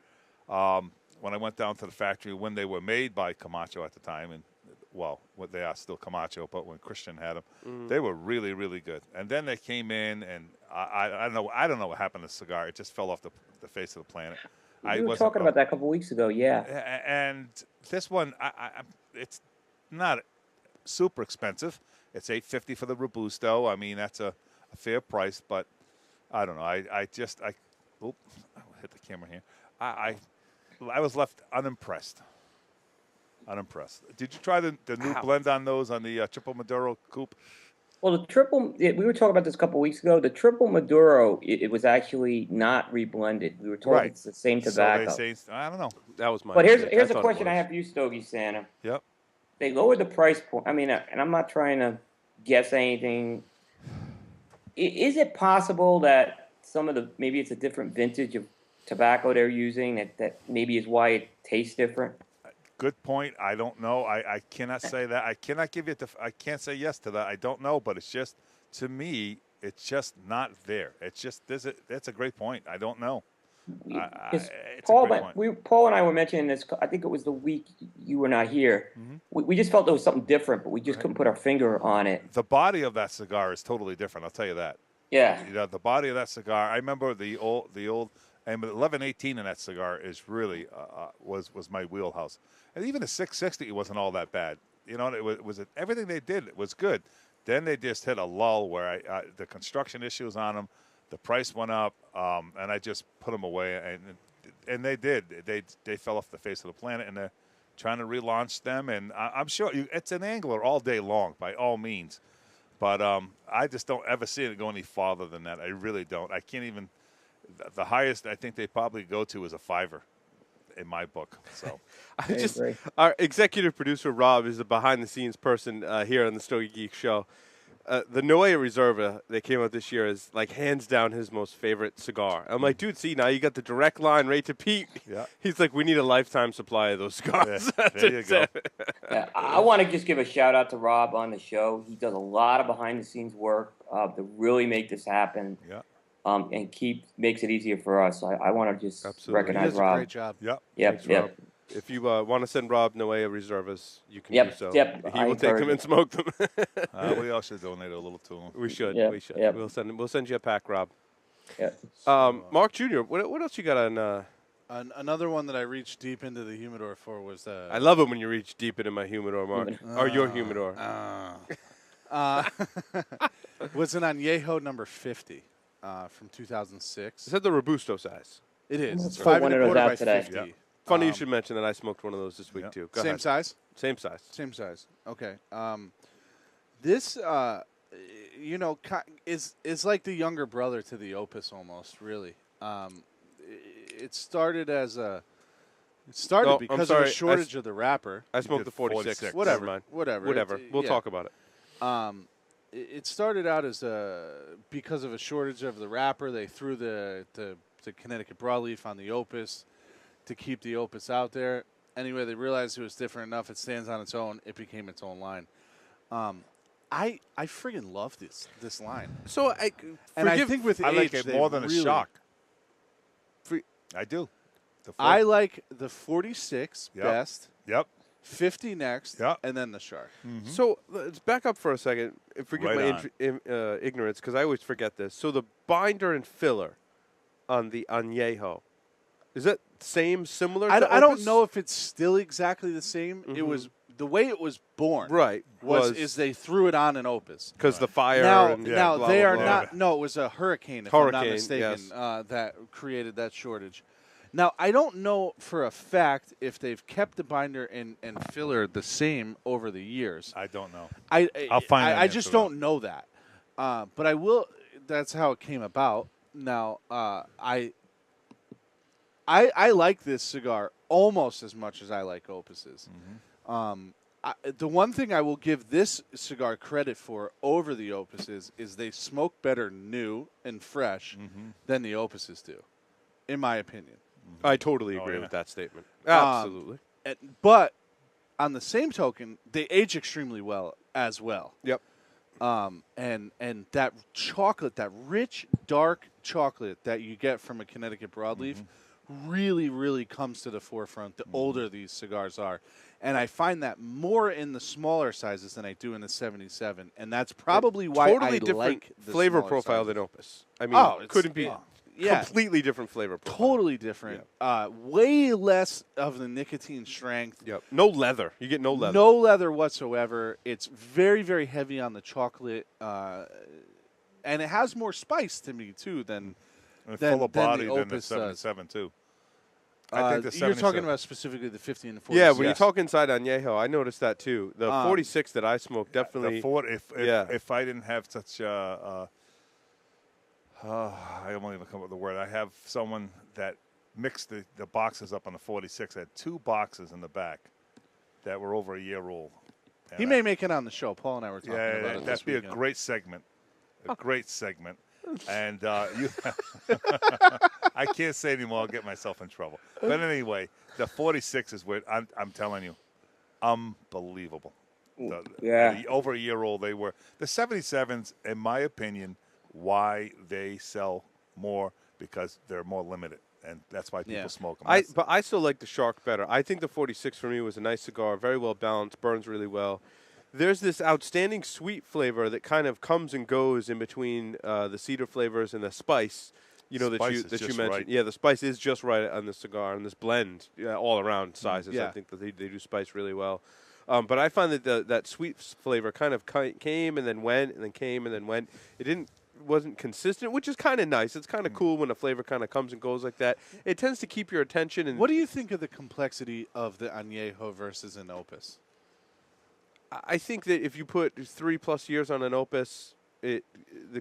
[SPEAKER 2] When I went down to the factory when they were made by Camacho at the time, and what they are still Camacho, but when Christian had them, they were really, really good. And then they came in, and I don't know what happened to the cigar. It just fell off the face of the planet.
[SPEAKER 3] We were talking about that a couple weeks ago. Yeah.
[SPEAKER 2] And this one, it's not super expensive. It's $8.50 for the Robusto. I mean, that's a fair price, but I don't know. I hit the camera here. I was left unimpressed. Did you try the new blend on those on the Triple Maduro Coupe?
[SPEAKER 3] Well, the triple. We were talking about this a couple weeks ago. The triple Maduro, it was actually not reblended. We were told
[SPEAKER 2] Right.
[SPEAKER 3] it's the same tobacco.
[SPEAKER 2] So they say, I don't know.
[SPEAKER 4] That was my.
[SPEAKER 3] But here's
[SPEAKER 4] mistake.
[SPEAKER 3] a
[SPEAKER 4] thought it
[SPEAKER 3] question I
[SPEAKER 4] was.
[SPEAKER 3] have for you, Stogie Santa.
[SPEAKER 2] Yep.
[SPEAKER 3] They lowered the price point. I mean, and I'm not trying to guess anything. Is it possible that maybe it's a different vintage of tobacco they're using that maybe is why it tastes different?
[SPEAKER 2] Good point. I don't know. I cannot say that. I cannot give you. I can't say yes to that. I don't know. But it's just to me, it's just not there. It's just that's a great point. I don't know.
[SPEAKER 3] Because
[SPEAKER 2] It's a great point.
[SPEAKER 3] Paul and I were mentioning this. I think it was the week you were not here. We just felt there was something different, but we just couldn't put our finger on it.
[SPEAKER 2] The body of that cigar is totally different. I'll tell you that.
[SPEAKER 3] Yeah.
[SPEAKER 2] The body of that cigar. I remember the old, and 1118 in that cigar is really was my wheelhouse. And even the 660 wasn't all that bad. It was everything they did was good. Then they just hit a lull where the construction issues on them, the price went up, and I just put them away. And they did. They fell off the face of the planet, and they're trying to relaunch them. And I'm sure it's an angler all day long, by all means. But I just don't ever see it go any farther than that. I really don't. I can't even. The highest I think they probably go to is a $5 in my book. So
[SPEAKER 4] Our executive producer Rob is the behind-the-scenes person here on the Stogie Geek Show. The Noe Reserva that came out this year is like hands down his most favorite cigar. I'm like, dude, see now you got the direct line right to Pete.
[SPEAKER 2] Yeah.
[SPEAKER 4] He's like, we need a lifetime supply of those cigars.
[SPEAKER 2] Yeah, there you go.
[SPEAKER 3] Yeah, I want to just give a shout out to Rob on the show. He does a lot of behind the scenes work to really make this happen.
[SPEAKER 2] Yeah.
[SPEAKER 3] And makes it easier for us. I want to just
[SPEAKER 4] Absolutely.
[SPEAKER 5] He
[SPEAKER 3] recognize
[SPEAKER 5] does a
[SPEAKER 3] Rob.
[SPEAKER 5] great job.
[SPEAKER 2] Yep.
[SPEAKER 3] Yep,
[SPEAKER 4] Thanks,
[SPEAKER 3] yep.
[SPEAKER 4] Rob. If you want to send Rob Noea Reservas, you can
[SPEAKER 3] Yep,
[SPEAKER 4] do so.
[SPEAKER 3] yep,
[SPEAKER 4] He
[SPEAKER 3] I
[SPEAKER 4] will take them
[SPEAKER 3] encourage
[SPEAKER 4] and smoke them.
[SPEAKER 2] We all should donate a little to them.
[SPEAKER 4] We should.
[SPEAKER 3] Yep,
[SPEAKER 4] We should.
[SPEAKER 3] yep.
[SPEAKER 4] We'll send you a pack, Rob.
[SPEAKER 3] Yep.
[SPEAKER 4] Mark Jr., what else you got on?
[SPEAKER 5] Another one that I reached deep into the humidor for was
[SPEAKER 4] I love it when you reach deep into my humidor, Mark. Or your humidor.
[SPEAKER 5] was an Añejo number 50 from 2006.
[SPEAKER 4] Is that the Robusto size?
[SPEAKER 5] It is.
[SPEAKER 3] Let's
[SPEAKER 5] It's
[SPEAKER 3] pull
[SPEAKER 5] 5
[SPEAKER 3] one
[SPEAKER 5] and
[SPEAKER 3] of
[SPEAKER 5] a
[SPEAKER 3] those
[SPEAKER 5] quarter
[SPEAKER 3] out
[SPEAKER 5] by
[SPEAKER 3] today.
[SPEAKER 5] 50.
[SPEAKER 4] Funny you should mention that I smoked one of those this week,
[SPEAKER 2] Yep.
[SPEAKER 4] too. Go
[SPEAKER 5] Same
[SPEAKER 4] ahead.
[SPEAKER 5] size?
[SPEAKER 4] Same size.
[SPEAKER 5] Same size. Okay. This, is like the younger brother to the Opus almost, really. It started as a... It started
[SPEAKER 4] No, I'm
[SPEAKER 5] because of
[SPEAKER 4] sorry.
[SPEAKER 5] a shortage of the wrapper.
[SPEAKER 4] I smoked
[SPEAKER 2] did
[SPEAKER 4] the 46.
[SPEAKER 2] 46.
[SPEAKER 5] Whatever.
[SPEAKER 4] Never mind.
[SPEAKER 5] Whatever.
[SPEAKER 4] We'll
[SPEAKER 5] Yeah.
[SPEAKER 4] talk about it.
[SPEAKER 5] It started out as because of a shortage of the wrapper. They threw the Connecticut broadleaf on the Opus to keep the Opus out there. Anyway, they realized it was different enough. It stands on its own. It became its own line. I friggin' love this line.
[SPEAKER 4] So I
[SPEAKER 5] think with
[SPEAKER 2] I like
[SPEAKER 5] age,
[SPEAKER 2] it
[SPEAKER 5] they
[SPEAKER 2] more than
[SPEAKER 5] really-
[SPEAKER 2] a shock. I do. The
[SPEAKER 5] I like the 46
[SPEAKER 2] Yep.
[SPEAKER 5] best,
[SPEAKER 2] Yep.
[SPEAKER 5] 50 next,
[SPEAKER 2] Yep.
[SPEAKER 5] and then the Shark.
[SPEAKER 4] So let's back up for a second. Forgive
[SPEAKER 2] Right
[SPEAKER 4] my ignorance, because I always forget this. So the binder and filler on the Añejo, is that similar?
[SPEAKER 5] I
[SPEAKER 4] to
[SPEAKER 5] don't
[SPEAKER 4] Opus?
[SPEAKER 5] know if it's still exactly the same. It was the way it was born.
[SPEAKER 4] Right.
[SPEAKER 5] Is they threw it on an Opus.
[SPEAKER 4] Because the fire.
[SPEAKER 5] Now,
[SPEAKER 4] and
[SPEAKER 5] now
[SPEAKER 4] blah,
[SPEAKER 5] they
[SPEAKER 4] blah,
[SPEAKER 5] are
[SPEAKER 4] blah.
[SPEAKER 5] not. No, it was a hurricane. If I'm not
[SPEAKER 4] Hurricane,
[SPEAKER 5] mistaken,
[SPEAKER 4] yes.
[SPEAKER 5] that created that shortage. Now I don't know for a fact if they've kept the binder and filler the same over the years.
[SPEAKER 2] I don't know.
[SPEAKER 5] I'll
[SPEAKER 2] find that
[SPEAKER 5] I
[SPEAKER 2] answer
[SPEAKER 5] just
[SPEAKER 2] out.
[SPEAKER 5] don't know that. But I will. That's how it came about. Now I like this cigar almost as much as I like Opuses. The one thing I will give this cigar credit for over the Opuses is they smoke better new and fresh than the Opuses do, in my opinion.
[SPEAKER 4] I totally
[SPEAKER 2] Oh,
[SPEAKER 4] agree
[SPEAKER 2] yeah.
[SPEAKER 4] with that statement. Absolutely.
[SPEAKER 5] But on the same token, they age extremely well as well.
[SPEAKER 4] Yep.
[SPEAKER 5] And that chocolate, that rich, dark chocolate that you get from a Connecticut broadleaf really, really comes to the forefront the older these cigars are. And I find that more in the smaller sizes than I do in the 77. And that's probably why
[SPEAKER 4] Totally
[SPEAKER 5] I
[SPEAKER 4] different
[SPEAKER 5] like the
[SPEAKER 4] flavor
[SPEAKER 5] smaller
[SPEAKER 4] profile
[SPEAKER 5] sizes.
[SPEAKER 4] than Opus. I mean,
[SPEAKER 5] Oh, it's-
[SPEAKER 4] couldn't be
[SPEAKER 5] yeah.
[SPEAKER 4] completely different flavor profile.
[SPEAKER 5] Totally different. Way less of the nicotine strength.
[SPEAKER 4] Yep. No leather. You get no leather.
[SPEAKER 5] No leather whatsoever. It's very, very heavy on the chocolate, and it has more spice to me too than
[SPEAKER 2] And
[SPEAKER 5] Then-
[SPEAKER 2] fuller
[SPEAKER 5] then the
[SPEAKER 2] body than the
[SPEAKER 5] Opus does.
[SPEAKER 2] 77 too. I think the
[SPEAKER 5] you're
[SPEAKER 2] 77.
[SPEAKER 5] talking about specifically the 50 and the 40.
[SPEAKER 4] Yeah, when you talk inside Añejo, I noticed that too. The 46 that I smoked
[SPEAKER 2] The
[SPEAKER 4] definitely.
[SPEAKER 2] Ford,
[SPEAKER 4] Yeah.
[SPEAKER 2] if I didn't have such I don't even come up with the word. I have someone that mixed the boxes up on the 46. I had 2 boxes in the back that were over a year old. And
[SPEAKER 5] He may make it on the show. Paul and I were talking
[SPEAKER 2] yeah,
[SPEAKER 5] about it.
[SPEAKER 2] that'd
[SPEAKER 5] this
[SPEAKER 2] be a
[SPEAKER 5] weekend.
[SPEAKER 2] great segment. A great segment. And you, I can't say anymore. I'll get myself in trouble. But anyway, the 46 is where I'm telling you, unbelievable. Over a year old they were. The 77s, in my opinion, why they sell more because they're more limited, and that's why people smoke them.
[SPEAKER 4] But I still like the Shark better. I think the 46 for me was a nice cigar, very well balanced, burns really well. There's this outstanding sweet flavor that kind of comes and goes in between the cedar flavors and the spice. You know
[SPEAKER 2] Spice is
[SPEAKER 4] that you
[SPEAKER 2] just
[SPEAKER 4] mentioned.
[SPEAKER 2] right.
[SPEAKER 4] Yeah, the spice is just right on the cigar and this blend, all around sizes.
[SPEAKER 5] Yeah.
[SPEAKER 4] I think that they do spice really well. But I find that that sweet flavor kind of came and then went and then came and then went. Wasn't consistent, which is kind of nice. It's kind of cool when a flavor kind of comes and goes like that. It tends to keep your attention. And
[SPEAKER 5] What do you think of the complexity of the Añejo versus an Opus?
[SPEAKER 4] I think that if you put 3+ years on an Opus, the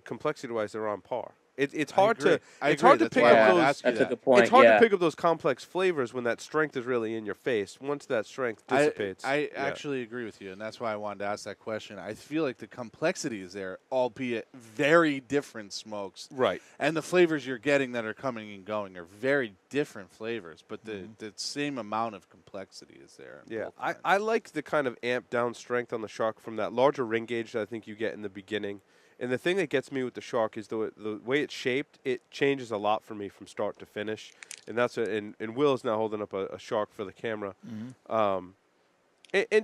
[SPEAKER 4] complexity-wise, they're on par. It's hard to
[SPEAKER 5] I
[SPEAKER 4] it's
[SPEAKER 5] agree.
[SPEAKER 4] hard to
[SPEAKER 5] That's
[SPEAKER 4] pick
[SPEAKER 5] why I
[SPEAKER 4] up
[SPEAKER 5] wanted to
[SPEAKER 4] those.
[SPEAKER 5] ask you
[SPEAKER 3] That's a
[SPEAKER 5] that.
[SPEAKER 3] good point.
[SPEAKER 4] It's hard
[SPEAKER 3] yeah.
[SPEAKER 4] to pick up those complex flavors when that strength is really in your face. Once that strength dissipates,
[SPEAKER 5] I
[SPEAKER 4] yeah.
[SPEAKER 5] actually agree with you, and that's why I wanted to ask that question. I feel like the complexity is there, albeit very different smokes.
[SPEAKER 4] Right.
[SPEAKER 5] And the flavors you're getting that are coming and going are very different flavors, but the same amount of complexity is there. in
[SPEAKER 4] Yeah,
[SPEAKER 5] both
[SPEAKER 4] I,
[SPEAKER 5] lines.
[SPEAKER 4] I like the kind of amped down strength on the Shark from that larger ring gauge that I think you get in the beginning. And the thing that gets me with the Shark is the way it's shaped. It changes a lot for me from start to finish, and that's and Will is now holding up a Shark for the camera. And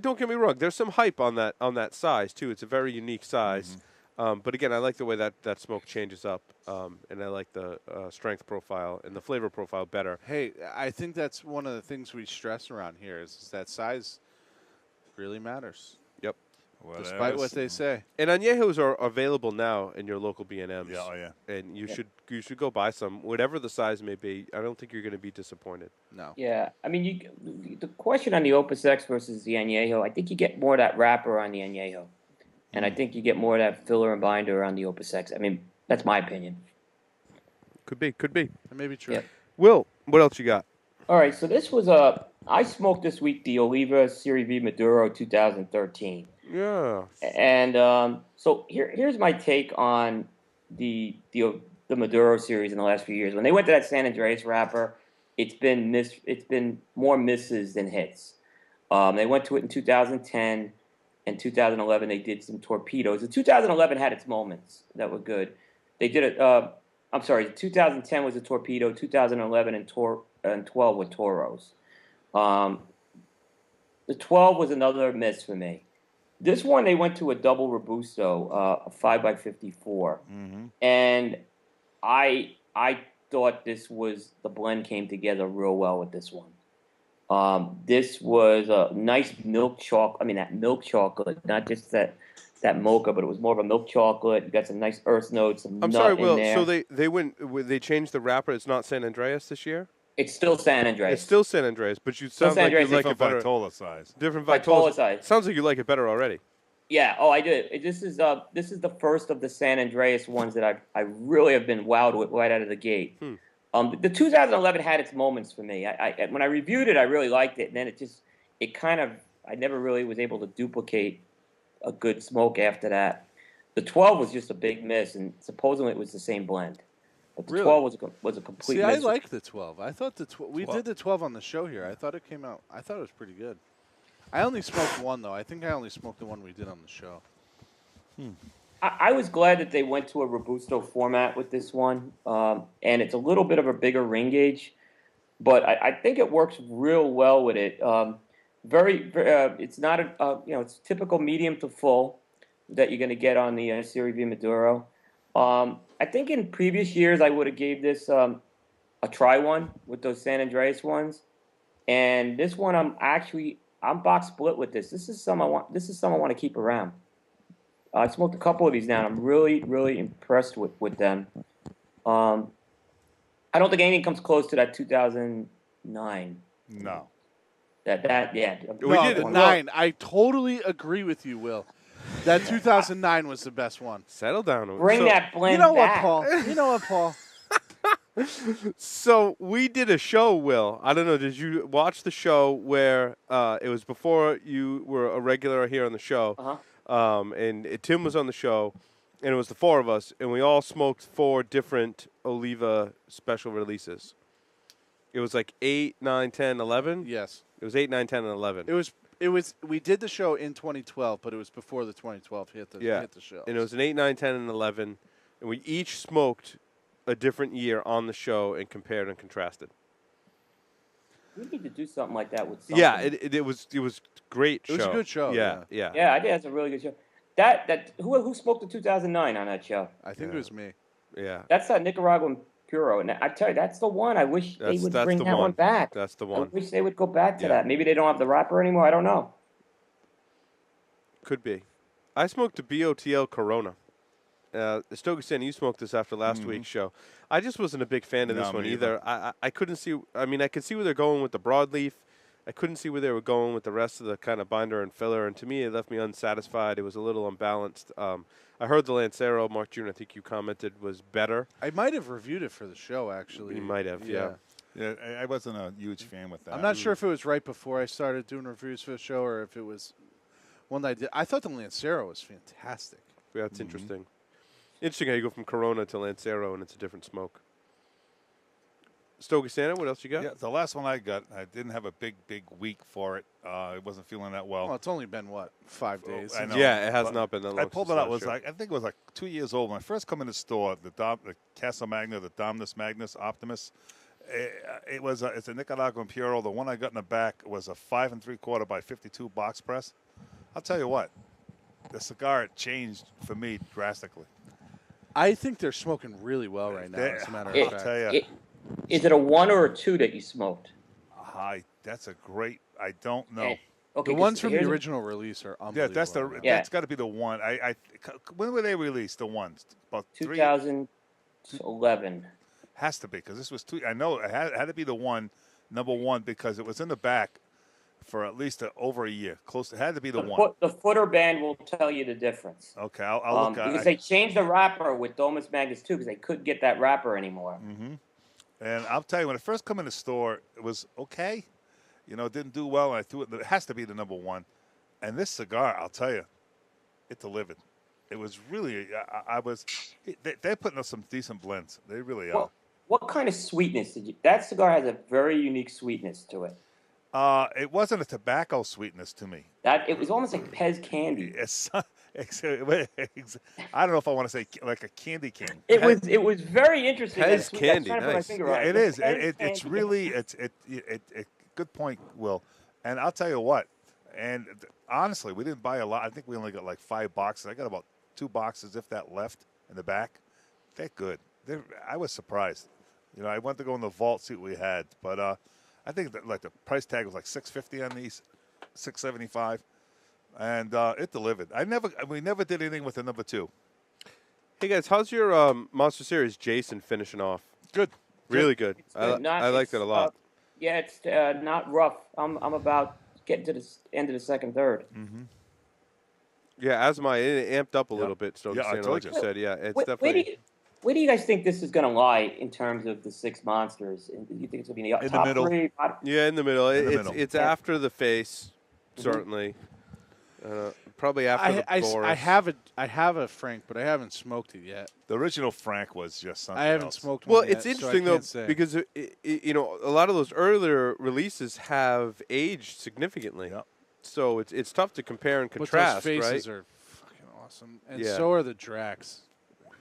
[SPEAKER 4] don't get me wrong, there's some hype on that size too. It's a very unique size. But again, I like the way that smoke changes up, and I like the strength profile and the flavor profile better.
[SPEAKER 5] Hey, I think that's one of the things we stress around here is that size really matters.
[SPEAKER 4] Yep.
[SPEAKER 5] despite what they say.
[SPEAKER 4] And añejos are available now in your local B&Ms.
[SPEAKER 2] Yeah, oh, yeah.
[SPEAKER 4] And you should go buy some, whatever the size may be. I don't think you're going to be disappointed.
[SPEAKER 5] No.
[SPEAKER 3] Yeah, I mean, the question on the Opus X versus the añejo, I think you get more of that wrapper on the añejo, and I think you get more of that filler and binder on the Opus X. I mean, that's my opinion.
[SPEAKER 4] Could be.
[SPEAKER 5] That may be true.
[SPEAKER 3] Yeah.
[SPEAKER 4] Will, what else you got?
[SPEAKER 3] All right, so this was I smoked this week the Oliva Serie V Maduro 2013.
[SPEAKER 4] Yeah.
[SPEAKER 3] And so here's my take on the Maduro series in the last few years. When they went to that San Andreas wrapper, it's been more misses than hits. They went to it in 2010 and 2011. They did some torpedoes. The 2011 had its moments that were good. They did it. I'm sorry. 2010 was a torpedo. 2011 and 12 were toros. The 12 was another miss for me. This one, they went to a double Robusto, a 5x54. And I thought the blend came together real well with this one. This was a nice milk chocolate. I mean, that milk chocolate, not just that mocha, but it was more of a milk chocolate. You got some nice earth notes, some
[SPEAKER 4] I'm
[SPEAKER 3] nut
[SPEAKER 4] sorry,
[SPEAKER 3] in
[SPEAKER 4] Will.
[SPEAKER 3] there.
[SPEAKER 4] So they changed the wrapper. It's not San Andreas this year?
[SPEAKER 3] It's still San Andreas.
[SPEAKER 4] It's still San Andreas, but you
[SPEAKER 3] Still
[SPEAKER 4] sound
[SPEAKER 3] San
[SPEAKER 4] like you
[SPEAKER 3] Andreas.
[SPEAKER 4] like it
[SPEAKER 2] Different
[SPEAKER 4] better.
[SPEAKER 2] Vitola size.
[SPEAKER 4] Different
[SPEAKER 3] Vitola
[SPEAKER 4] Vitola
[SPEAKER 3] size.
[SPEAKER 4] Sounds like you like it better already.
[SPEAKER 3] Yeah. Oh, I did. This is the first of the San Andreas ones that I really have been wowed with right out of the gate. The 2011 had its moments for me. I when I reviewed it, I really liked it, and then I never really was able to duplicate a good smoke after that. The 12 was just a big miss, and supposedly it was the same blend. But the
[SPEAKER 5] Really?
[SPEAKER 3] 12 was a complete
[SPEAKER 5] See,
[SPEAKER 3] miss.
[SPEAKER 5] I like the 12. I thought we did the 12 on the show here. I thought it came out. I thought it was pretty good. I only smoked one though. I think I only smoked the one we did on the show.
[SPEAKER 3] I was glad that they went to a Robusto format with this one, and it's a little bit of a bigger ring gauge, but I think it works real well with it. It's not it's typical medium to full that you're going to get on the Serie V Maduro. I think in previous years I would have gave this a try one with those San Andreas ones, and this one I'm box split with this. This is some I want to keep around. I smoked a couple of these now, and I'm really, really impressed with them. I don't think anything comes close to that 2009.
[SPEAKER 2] No.
[SPEAKER 3] Yeah.
[SPEAKER 5] We did it 9. I totally agree with you, Will. That 2009 was the best one.
[SPEAKER 4] Settle down.
[SPEAKER 3] Bring that blend
[SPEAKER 5] You know
[SPEAKER 3] back.
[SPEAKER 5] what, Paul? You know what, Paul?
[SPEAKER 4] So we did a show, Will. I don't know. Did you watch the show where it was before you were a regular here on the show? And Tim was on the show, and it was the four of us, and we all smoked 4 different Oliva special releases. It was like 8, 9, 10, 11?
[SPEAKER 5] Yes.
[SPEAKER 4] It was 8, 9, 10, and 11.
[SPEAKER 5] It was. We did the show in 2012, but it was before the 2012 hit the show.
[SPEAKER 4] And it was an 8, 9, 10, and 11, and we each smoked a different year on the show and compared and contrasted.
[SPEAKER 3] We need to do something like that with something.
[SPEAKER 4] Yeah, it was great.
[SPEAKER 5] It was a good show.
[SPEAKER 4] Yeah.
[SPEAKER 3] Yeah, I think that's a really good show. Who smoked the 2009 on that show?
[SPEAKER 5] I think it was me.
[SPEAKER 4] Yeah.
[SPEAKER 3] That's that Nicaraguan Puro, and I tell you, that's the one. I wish they would bring that one back.
[SPEAKER 4] That's the
[SPEAKER 3] I
[SPEAKER 4] one.
[SPEAKER 3] wish they would go back to that. Maybe they don't have the wrapper anymore. I don't know.
[SPEAKER 4] Could be. I smoked a BOTL Corona. Stogies, you smoked this after last week's show. I just wasn't a big fan of this one either. I couldn't see. I mean, I could see where they're going with the broadleaf. I couldn't see where they were going with the rest of the kind of binder and filler, and to me, it left me unsatisfied. It was a little unbalanced. I heard the Lancero, Mark June, I think you commented, was better.
[SPEAKER 5] I might have reviewed it for the show, actually.
[SPEAKER 4] You might have, yeah.
[SPEAKER 2] Yeah, I wasn't a huge fan with that.
[SPEAKER 5] I'm not sure if it was right before I started doing reviews for the show or if it was one that I did. I thought the Lancero was fantastic.
[SPEAKER 4] Yeah, that's interesting. Interesting how you go from Corona to Lancero and it's a different smoke. Stogie Santa, what else you got?
[SPEAKER 2] Yeah, the last one I got, I didn't have a big week for it. I wasn't feeling that well.
[SPEAKER 5] Well, it's only been, 5 days?
[SPEAKER 2] I know.
[SPEAKER 4] Yeah, it has not been that long.
[SPEAKER 2] I pulled
[SPEAKER 4] since
[SPEAKER 2] it out.
[SPEAKER 4] last
[SPEAKER 2] It was
[SPEAKER 4] show.
[SPEAKER 2] I think it was like 2 years old when I first come in the store. The Casa Magna, the Domnus Magnus Optimus. It's a Nicaraguan Puro. The one I got in the back was a 5 3/4 by 52 box press. I'll tell you what, the cigar changed for me drastically.
[SPEAKER 5] I think they're smoking really well right now, as a matter of fact.
[SPEAKER 2] I'll tell you.
[SPEAKER 3] Is it a 1 or a 2 that you smoked?
[SPEAKER 2] That's a great. I don't know.
[SPEAKER 3] Okay,
[SPEAKER 5] The ones
[SPEAKER 3] 'cause
[SPEAKER 5] from the
[SPEAKER 3] here's a-
[SPEAKER 5] original release are
[SPEAKER 2] Yeah,
[SPEAKER 5] unbelievable.
[SPEAKER 3] Yeah.
[SPEAKER 2] that's got to be the one. When were they released? The ones about
[SPEAKER 3] 2011.
[SPEAKER 2] has to be because this was two. I know it had to be the number one because it was in the back for at least over a year. Close. It had to be the one.
[SPEAKER 3] The footer band will tell you the difference.
[SPEAKER 2] Okay, I'll look.
[SPEAKER 3] Because they changed the wrapper with Domus Magnus too, because they couldn't get that wrapper anymore.
[SPEAKER 2] And I'll tell you, when it first come in the store, it was okay. You know, it didn't do well. And I threw it. It has to be the number one. And this cigar, I'll tell you, it delivered. It was really. They're putting up some decent blends. They really are.
[SPEAKER 3] What kind of sweetness did you? That cigar has a very unique sweetness to it.
[SPEAKER 2] It wasn't a tobacco sweetness to me.
[SPEAKER 3] It was almost like Pez candy.
[SPEAKER 2] I don't know if I want to say like a candy cane.
[SPEAKER 3] It was very interesting.
[SPEAKER 4] Pez
[SPEAKER 3] That
[SPEAKER 4] candy,
[SPEAKER 3] I was trying to put my
[SPEAKER 4] nice.
[SPEAKER 3] finger
[SPEAKER 2] Yeah,
[SPEAKER 3] on
[SPEAKER 2] it is.
[SPEAKER 3] Pez
[SPEAKER 2] It's
[SPEAKER 3] candy.
[SPEAKER 2] really good point, Will. And I'll tell you what. And honestly, we didn't buy a lot. I think we only got like 5 boxes. I got about 2 boxes, if that, left in the back. They're good. I was surprised. You know, I went to go in the vault see what we had, but I think that like the price tag was like $650 on these, $675, and it delivered. We never did anything with the number 2.
[SPEAKER 4] Hey guys, how's your Monster Series Jason finishing off?
[SPEAKER 2] Good,
[SPEAKER 4] Really good.
[SPEAKER 3] It's good.
[SPEAKER 4] I liked it a lot.
[SPEAKER 3] Yeah, it's not rough. I'm about getting to the end of the second third.
[SPEAKER 4] Yeah, as it amped up a
[SPEAKER 2] Yep.
[SPEAKER 4] little bit. So
[SPEAKER 2] Yeah, I told
[SPEAKER 4] like
[SPEAKER 2] you.
[SPEAKER 4] you said, yeah, it's
[SPEAKER 3] Where
[SPEAKER 4] definitely
[SPEAKER 3] where do you guys think this is going to lie in terms of the 6 monsters? Do you think it's going to be in the
[SPEAKER 2] In the
[SPEAKER 3] top
[SPEAKER 2] middle.
[SPEAKER 3] 3?
[SPEAKER 4] yeah in the middle.
[SPEAKER 2] In the
[SPEAKER 4] It's
[SPEAKER 2] middle.
[SPEAKER 4] it's
[SPEAKER 3] Yeah.
[SPEAKER 4] after the face, certainly. Probably after the Boris.
[SPEAKER 5] I have a Frank, but I haven't smoked it yet.
[SPEAKER 2] The original Frank was just something
[SPEAKER 5] I haven't
[SPEAKER 2] else.
[SPEAKER 5] smoked
[SPEAKER 4] Well,
[SPEAKER 5] one yet,
[SPEAKER 4] it's
[SPEAKER 5] so I
[SPEAKER 4] interesting though
[SPEAKER 5] can't say.
[SPEAKER 4] because you know a lot of those earlier releases have aged significantly.
[SPEAKER 2] Yep.
[SPEAKER 4] So it's tough to compare and
[SPEAKER 5] But those
[SPEAKER 4] contrast,
[SPEAKER 5] faces
[SPEAKER 4] right?
[SPEAKER 5] are fucking awesome, and
[SPEAKER 4] Yeah.
[SPEAKER 5] so are the Dracs.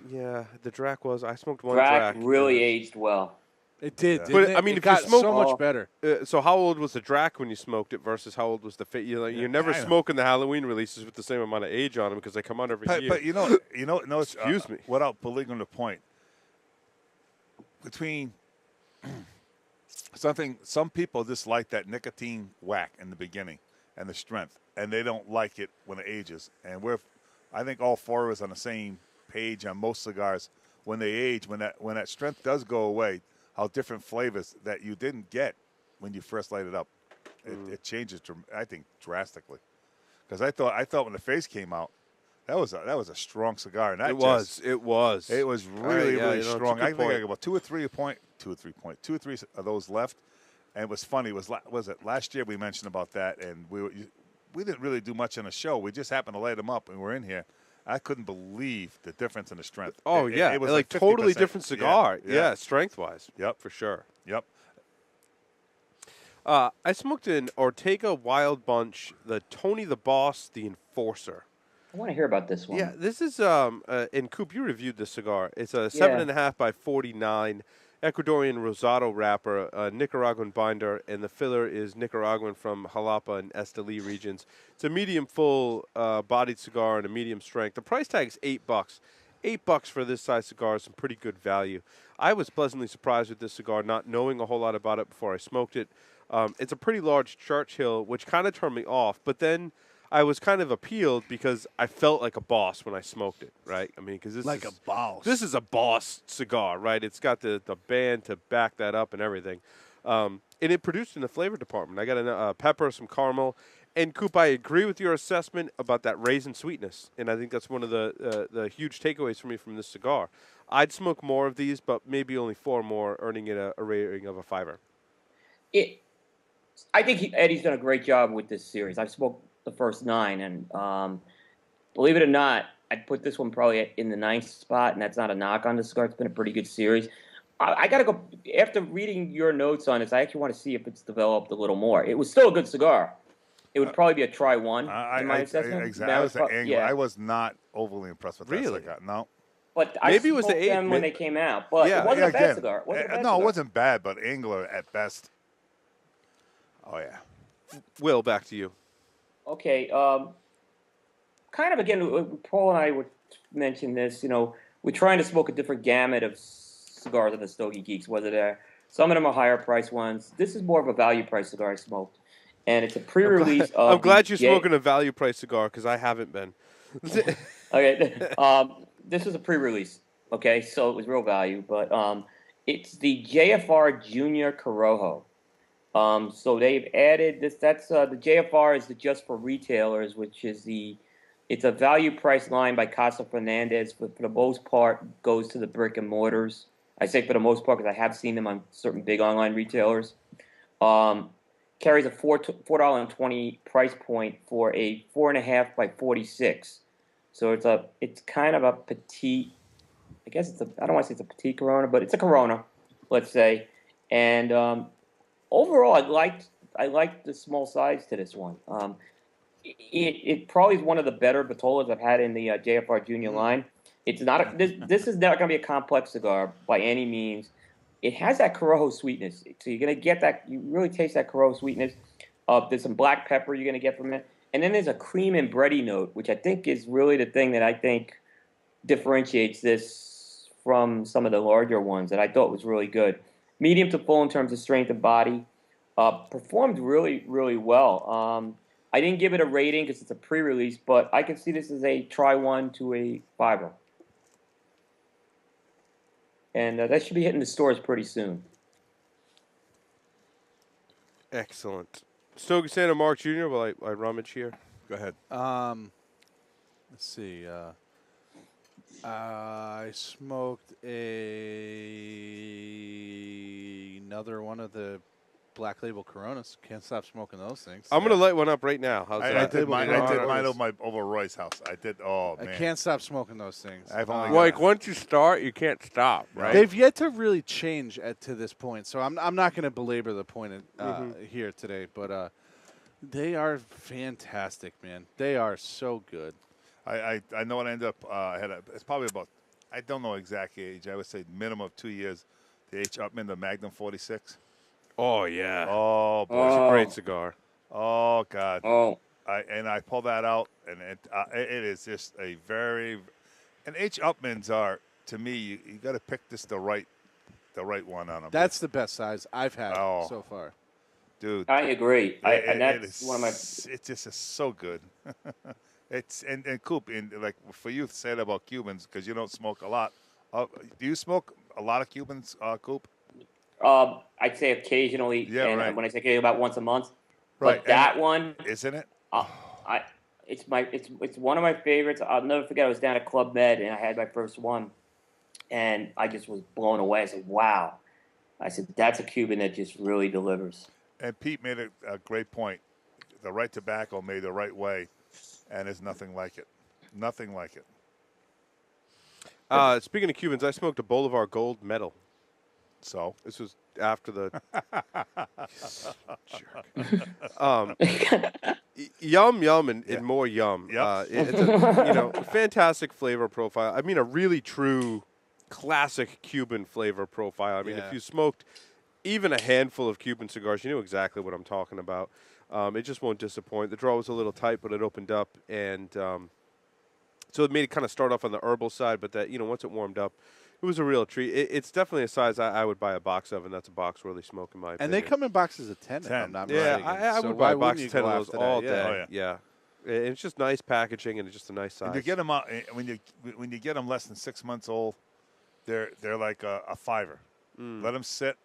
[SPEAKER 4] Yeah, the Drac was. I smoked one
[SPEAKER 3] Drac
[SPEAKER 4] Drac.
[SPEAKER 3] really aged well.
[SPEAKER 5] It did,
[SPEAKER 2] Yeah.
[SPEAKER 5] didn't
[SPEAKER 4] But,
[SPEAKER 5] it?
[SPEAKER 4] I mean,
[SPEAKER 5] it
[SPEAKER 4] if you
[SPEAKER 5] got
[SPEAKER 4] smoke-
[SPEAKER 5] so much better.
[SPEAKER 4] So how old was the Drac when you smoked it versus how old was the face? You're never
[SPEAKER 2] I know.
[SPEAKER 4] smoking the Halloween releases with the same amount of age on them because they come out every year.
[SPEAKER 2] But no, it's,
[SPEAKER 4] Excuse me.
[SPEAKER 2] Without belittling the point, between some people just like that nicotine whack in the beginning and the strength, and they don't like it when it ages. And I think all 4 of us on the same page on most cigars. When they age, when that strength does go away, how different flavors that you didn't get when you first light it up, it changes. I think drastically, because I thought when the face came out, that was a strong cigar, and that
[SPEAKER 4] it was.
[SPEAKER 2] it was really
[SPEAKER 4] yeah,
[SPEAKER 2] really
[SPEAKER 4] you know, it's a
[SPEAKER 2] strong.
[SPEAKER 4] good
[SPEAKER 2] I think I
[SPEAKER 4] point.
[SPEAKER 2] got about 2 or 3 of those left, and it was funny. Was it last year we mentioned about that, and we didn't really do much on the show. We just happened to light them up, and we're in here. I couldn't believe the difference in the strength.
[SPEAKER 4] Oh
[SPEAKER 2] It was
[SPEAKER 4] like totally
[SPEAKER 2] 50%.
[SPEAKER 4] different cigar.
[SPEAKER 2] Yeah,
[SPEAKER 4] Yeah, strength wise.
[SPEAKER 2] Yep.
[SPEAKER 4] for sure.
[SPEAKER 2] Yep.
[SPEAKER 4] I smoked an Ortega Wild Bunch, the Tony the Boss, the Enforcer.
[SPEAKER 3] I want to hear about this one.
[SPEAKER 4] Yeah, this is and Coop, you reviewed this cigar. It's a 7.5 by 49 Ecuadorian Rosado wrapper, a Nicaraguan binder, and the filler is Nicaraguan from Jalapa and Esteli regions. It's a medium full bodied cigar and a medium strength. The price tag is $8. $8 for this size cigar is some pretty good value. I was pleasantly surprised with this cigar, not knowing a whole lot about it before I smoked it. It's a pretty large Churchill, which kind of turned me off, but then I was kind of appealed because I felt like a boss when I smoked it, right? I mean, because
[SPEAKER 5] Like a boss.
[SPEAKER 4] This is a boss cigar, right? It's got the band to back that up and everything. And it produced in the flavor department. I got a pepper, some caramel. And, Coop, I agree with your assessment about that raisin sweetness. And I think that's one of the huge takeaways for me from this cigar. I'd smoke more of these, but maybe only 4 more, earning it a rating of a 5.
[SPEAKER 3] I think Eddie's done a great job with this series. I've smoked the first 9, and believe it or not, I'd put this one probably in the 9th spot, and that's not a knock on the cigar. It's been a pretty good series. I got to go, after reading your notes on this, I actually want to see if it's developed a little more. It was still a good cigar. It would probably be a try one in my assessment.
[SPEAKER 2] Exactly. I was the angler.
[SPEAKER 3] Yeah.
[SPEAKER 2] I was not overly impressed with that
[SPEAKER 4] Really?
[SPEAKER 2] cigar. No.
[SPEAKER 3] But
[SPEAKER 4] Maybe
[SPEAKER 3] I
[SPEAKER 4] it was the
[SPEAKER 3] smoked
[SPEAKER 4] age,
[SPEAKER 3] them when
[SPEAKER 4] man.
[SPEAKER 3] they came out. But
[SPEAKER 4] Yeah,
[SPEAKER 3] it wasn't a bad
[SPEAKER 2] again,
[SPEAKER 3] cigar. It wasn't a bad
[SPEAKER 2] no,
[SPEAKER 3] cigar.
[SPEAKER 2] it wasn't bad, but angler at best. Oh yeah.
[SPEAKER 4] Will, back to you.
[SPEAKER 3] Okay. Kind of, again, Paul and I would mention this. You know, we're trying to smoke a different gamut of cigars on the Stogie Geeks, whether they're some of them are higher price ones. This is more of a value price cigar I smoked. and it's a pre-release.
[SPEAKER 4] I'm glad you're smoking a value price cigar because I haven't been.
[SPEAKER 3] Okay, this is a pre-release. Okay, so it was real value, but it's the JFR Junior Corojo. So they've added this. That's the JFR is the just for retailers, which is it's a value price line by Casa Fernandez. For the most part, goes to the brick and mortars. I say for the most part because I have seen them on certain big online retailers. Carries a $4.20 price point for a 4.5 by 46. So it's kind of a petite. I guess I don't want to say it's a petite Corona, but it's a Corona, let's say. And overall, I liked the small size to this one. It probably is one of the better Batolas I've had in the JFR Junior line. It's not this is not going to be a complex cigar by any means. It has that Corojo sweetness, so you're going to get that. You really taste that Corojo sweetness. There's some black pepper you're going to get from it, and then there's a cream and bready note, which I think is really the thing that I think differentiates this from some of the larger ones that I thought was really good. Medium to full in terms of strength of body. Performed really, really well. I didn't give it a rating because it's a pre-release, but I can see this as a try one to a 5. And that should be hitting the stores pretty soon.
[SPEAKER 4] Excellent. Stogie Santa Mark Jr., will I rummage here?
[SPEAKER 2] Go ahead.
[SPEAKER 5] Let's see. I smoked another one of the Black Label Coronas. Can't stop smoking those things.
[SPEAKER 4] I'm going to light one up right now. How's
[SPEAKER 2] I
[SPEAKER 4] that?
[SPEAKER 2] did mine over Roy's house. I did. Oh, man.
[SPEAKER 5] I can't stop smoking those things.
[SPEAKER 2] I've only
[SPEAKER 4] Like, once you start, you can't stop, right?
[SPEAKER 5] They've yet to really change to this point, so I'm not going to belabor the point here today, but they are fantastic, man. They are so good.
[SPEAKER 2] I know what I ended up. It's probably about, I don't know exact age. I would say minimum of 2 years. The H. Upman, the Magnum 46.
[SPEAKER 4] Oh, yeah.
[SPEAKER 2] Oh, boy.
[SPEAKER 4] It's a great cigar.
[SPEAKER 2] Oh, God.
[SPEAKER 3] Oh.
[SPEAKER 2] I pull that out, and it is just a very, and H. Upmans are, to me, you got to pick the right one on them.
[SPEAKER 5] That's the best size I've had so far.
[SPEAKER 2] Dude.
[SPEAKER 3] I agree. One of my.
[SPEAKER 2] It just is so good. It's and Coop, like for you to say that about Cubans because you don't smoke a lot. Do you smoke a lot of Cubans, Coop?
[SPEAKER 3] I'd say occasionally, and when I say occasionally, about once a month.
[SPEAKER 2] Right.
[SPEAKER 3] But that one,
[SPEAKER 2] isn't it?
[SPEAKER 3] It's one of my favorites. I'll never forget. I was down at Club Med and I had my first one, and I just was blown away. I said, "Wow!" I said, "That's a Cuban that just really delivers."
[SPEAKER 2] And Pete made a great point. The right tobacco made the right way, and there's nothing like it. Nothing like it.
[SPEAKER 4] Speaking of Cubans, I smoked a Bolivar Gold Medal.
[SPEAKER 2] So
[SPEAKER 4] this was after the jerk. Yum and more yum.
[SPEAKER 2] Yep.
[SPEAKER 4] It's a fantastic flavor profile. I mean, a really true classic Cuban flavor profile. I mean, if you smoked even a handful of Cuban cigars, you knew exactly what I'm talking about. It just won't disappoint. The draw was a little tight, but it opened up, and so it made it kind of start off on the herbal side. But that once it warmed up, it was a real treat. It's definitely a size I would buy a box of, and that's a box worthy smoke in my opinion.
[SPEAKER 5] And they come in boxes of 10. If I'm not mistaken.
[SPEAKER 4] I would buy a box of 10 of those all day. Yeah. And it's just nice packaging, and it's just a nice size.
[SPEAKER 2] And you get them out when you get them less than 6 months old, they're like a $5. Let them sit.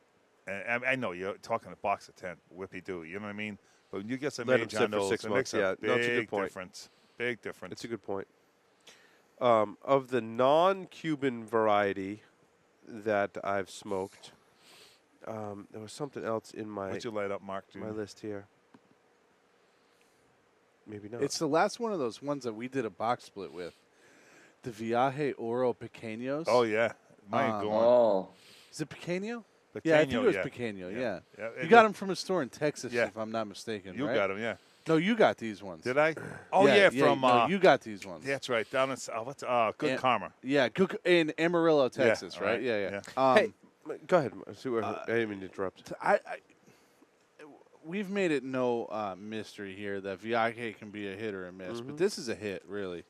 [SPEAKER 2] And I know you're talking a box of 10, whippy do. You know what I mean? But when you get some age on those, it makes a big difference. Big difference.
[SPEAKER 4] It's a good point. Of the non-Cuban variety that I've smoked, there was something else in my
[SPEAKER 2] What'd you light up, Mark?
[SPEAKER 4] my list here. Maybe not.
[SPEAKER 5] It's the last one of those ones that we did a box split with. The Viaje Oro Pequeños.
[SPEAKER 2] Oh, yeah. Mine going.
[SPEAKER 3] Oh.
[SPEAKER 5] Is it Pequeño?
[SPEAKER 2] Pequeño,
[SPEAKER 5] Yeah, I think it was Pequeño, yeah. You got them from a store in Texas, if I'm not mistaken,
[SPEAKER 2] You
[SPEAKER 5] right?
[SPEAKER 2] got them, yeah.
[SPEAKER 5] No, you got these ones.
[SPEAKER 2] Did I? Oh, yeah, from...
[SPEAKER 5] no, you got these ones.
[SPEAKER 2] That's right, down in... Good Karma.
[SPEAKER 5] Yeah, in Amarillo, Texas, right? Yeah.
[SPEAKER 4] Hey, go ahead. I didn't mean to interrupt.
[SPEAKER 5] We've made it no mystery here that Viaje can be a hit or a miss, but this is a hit, really.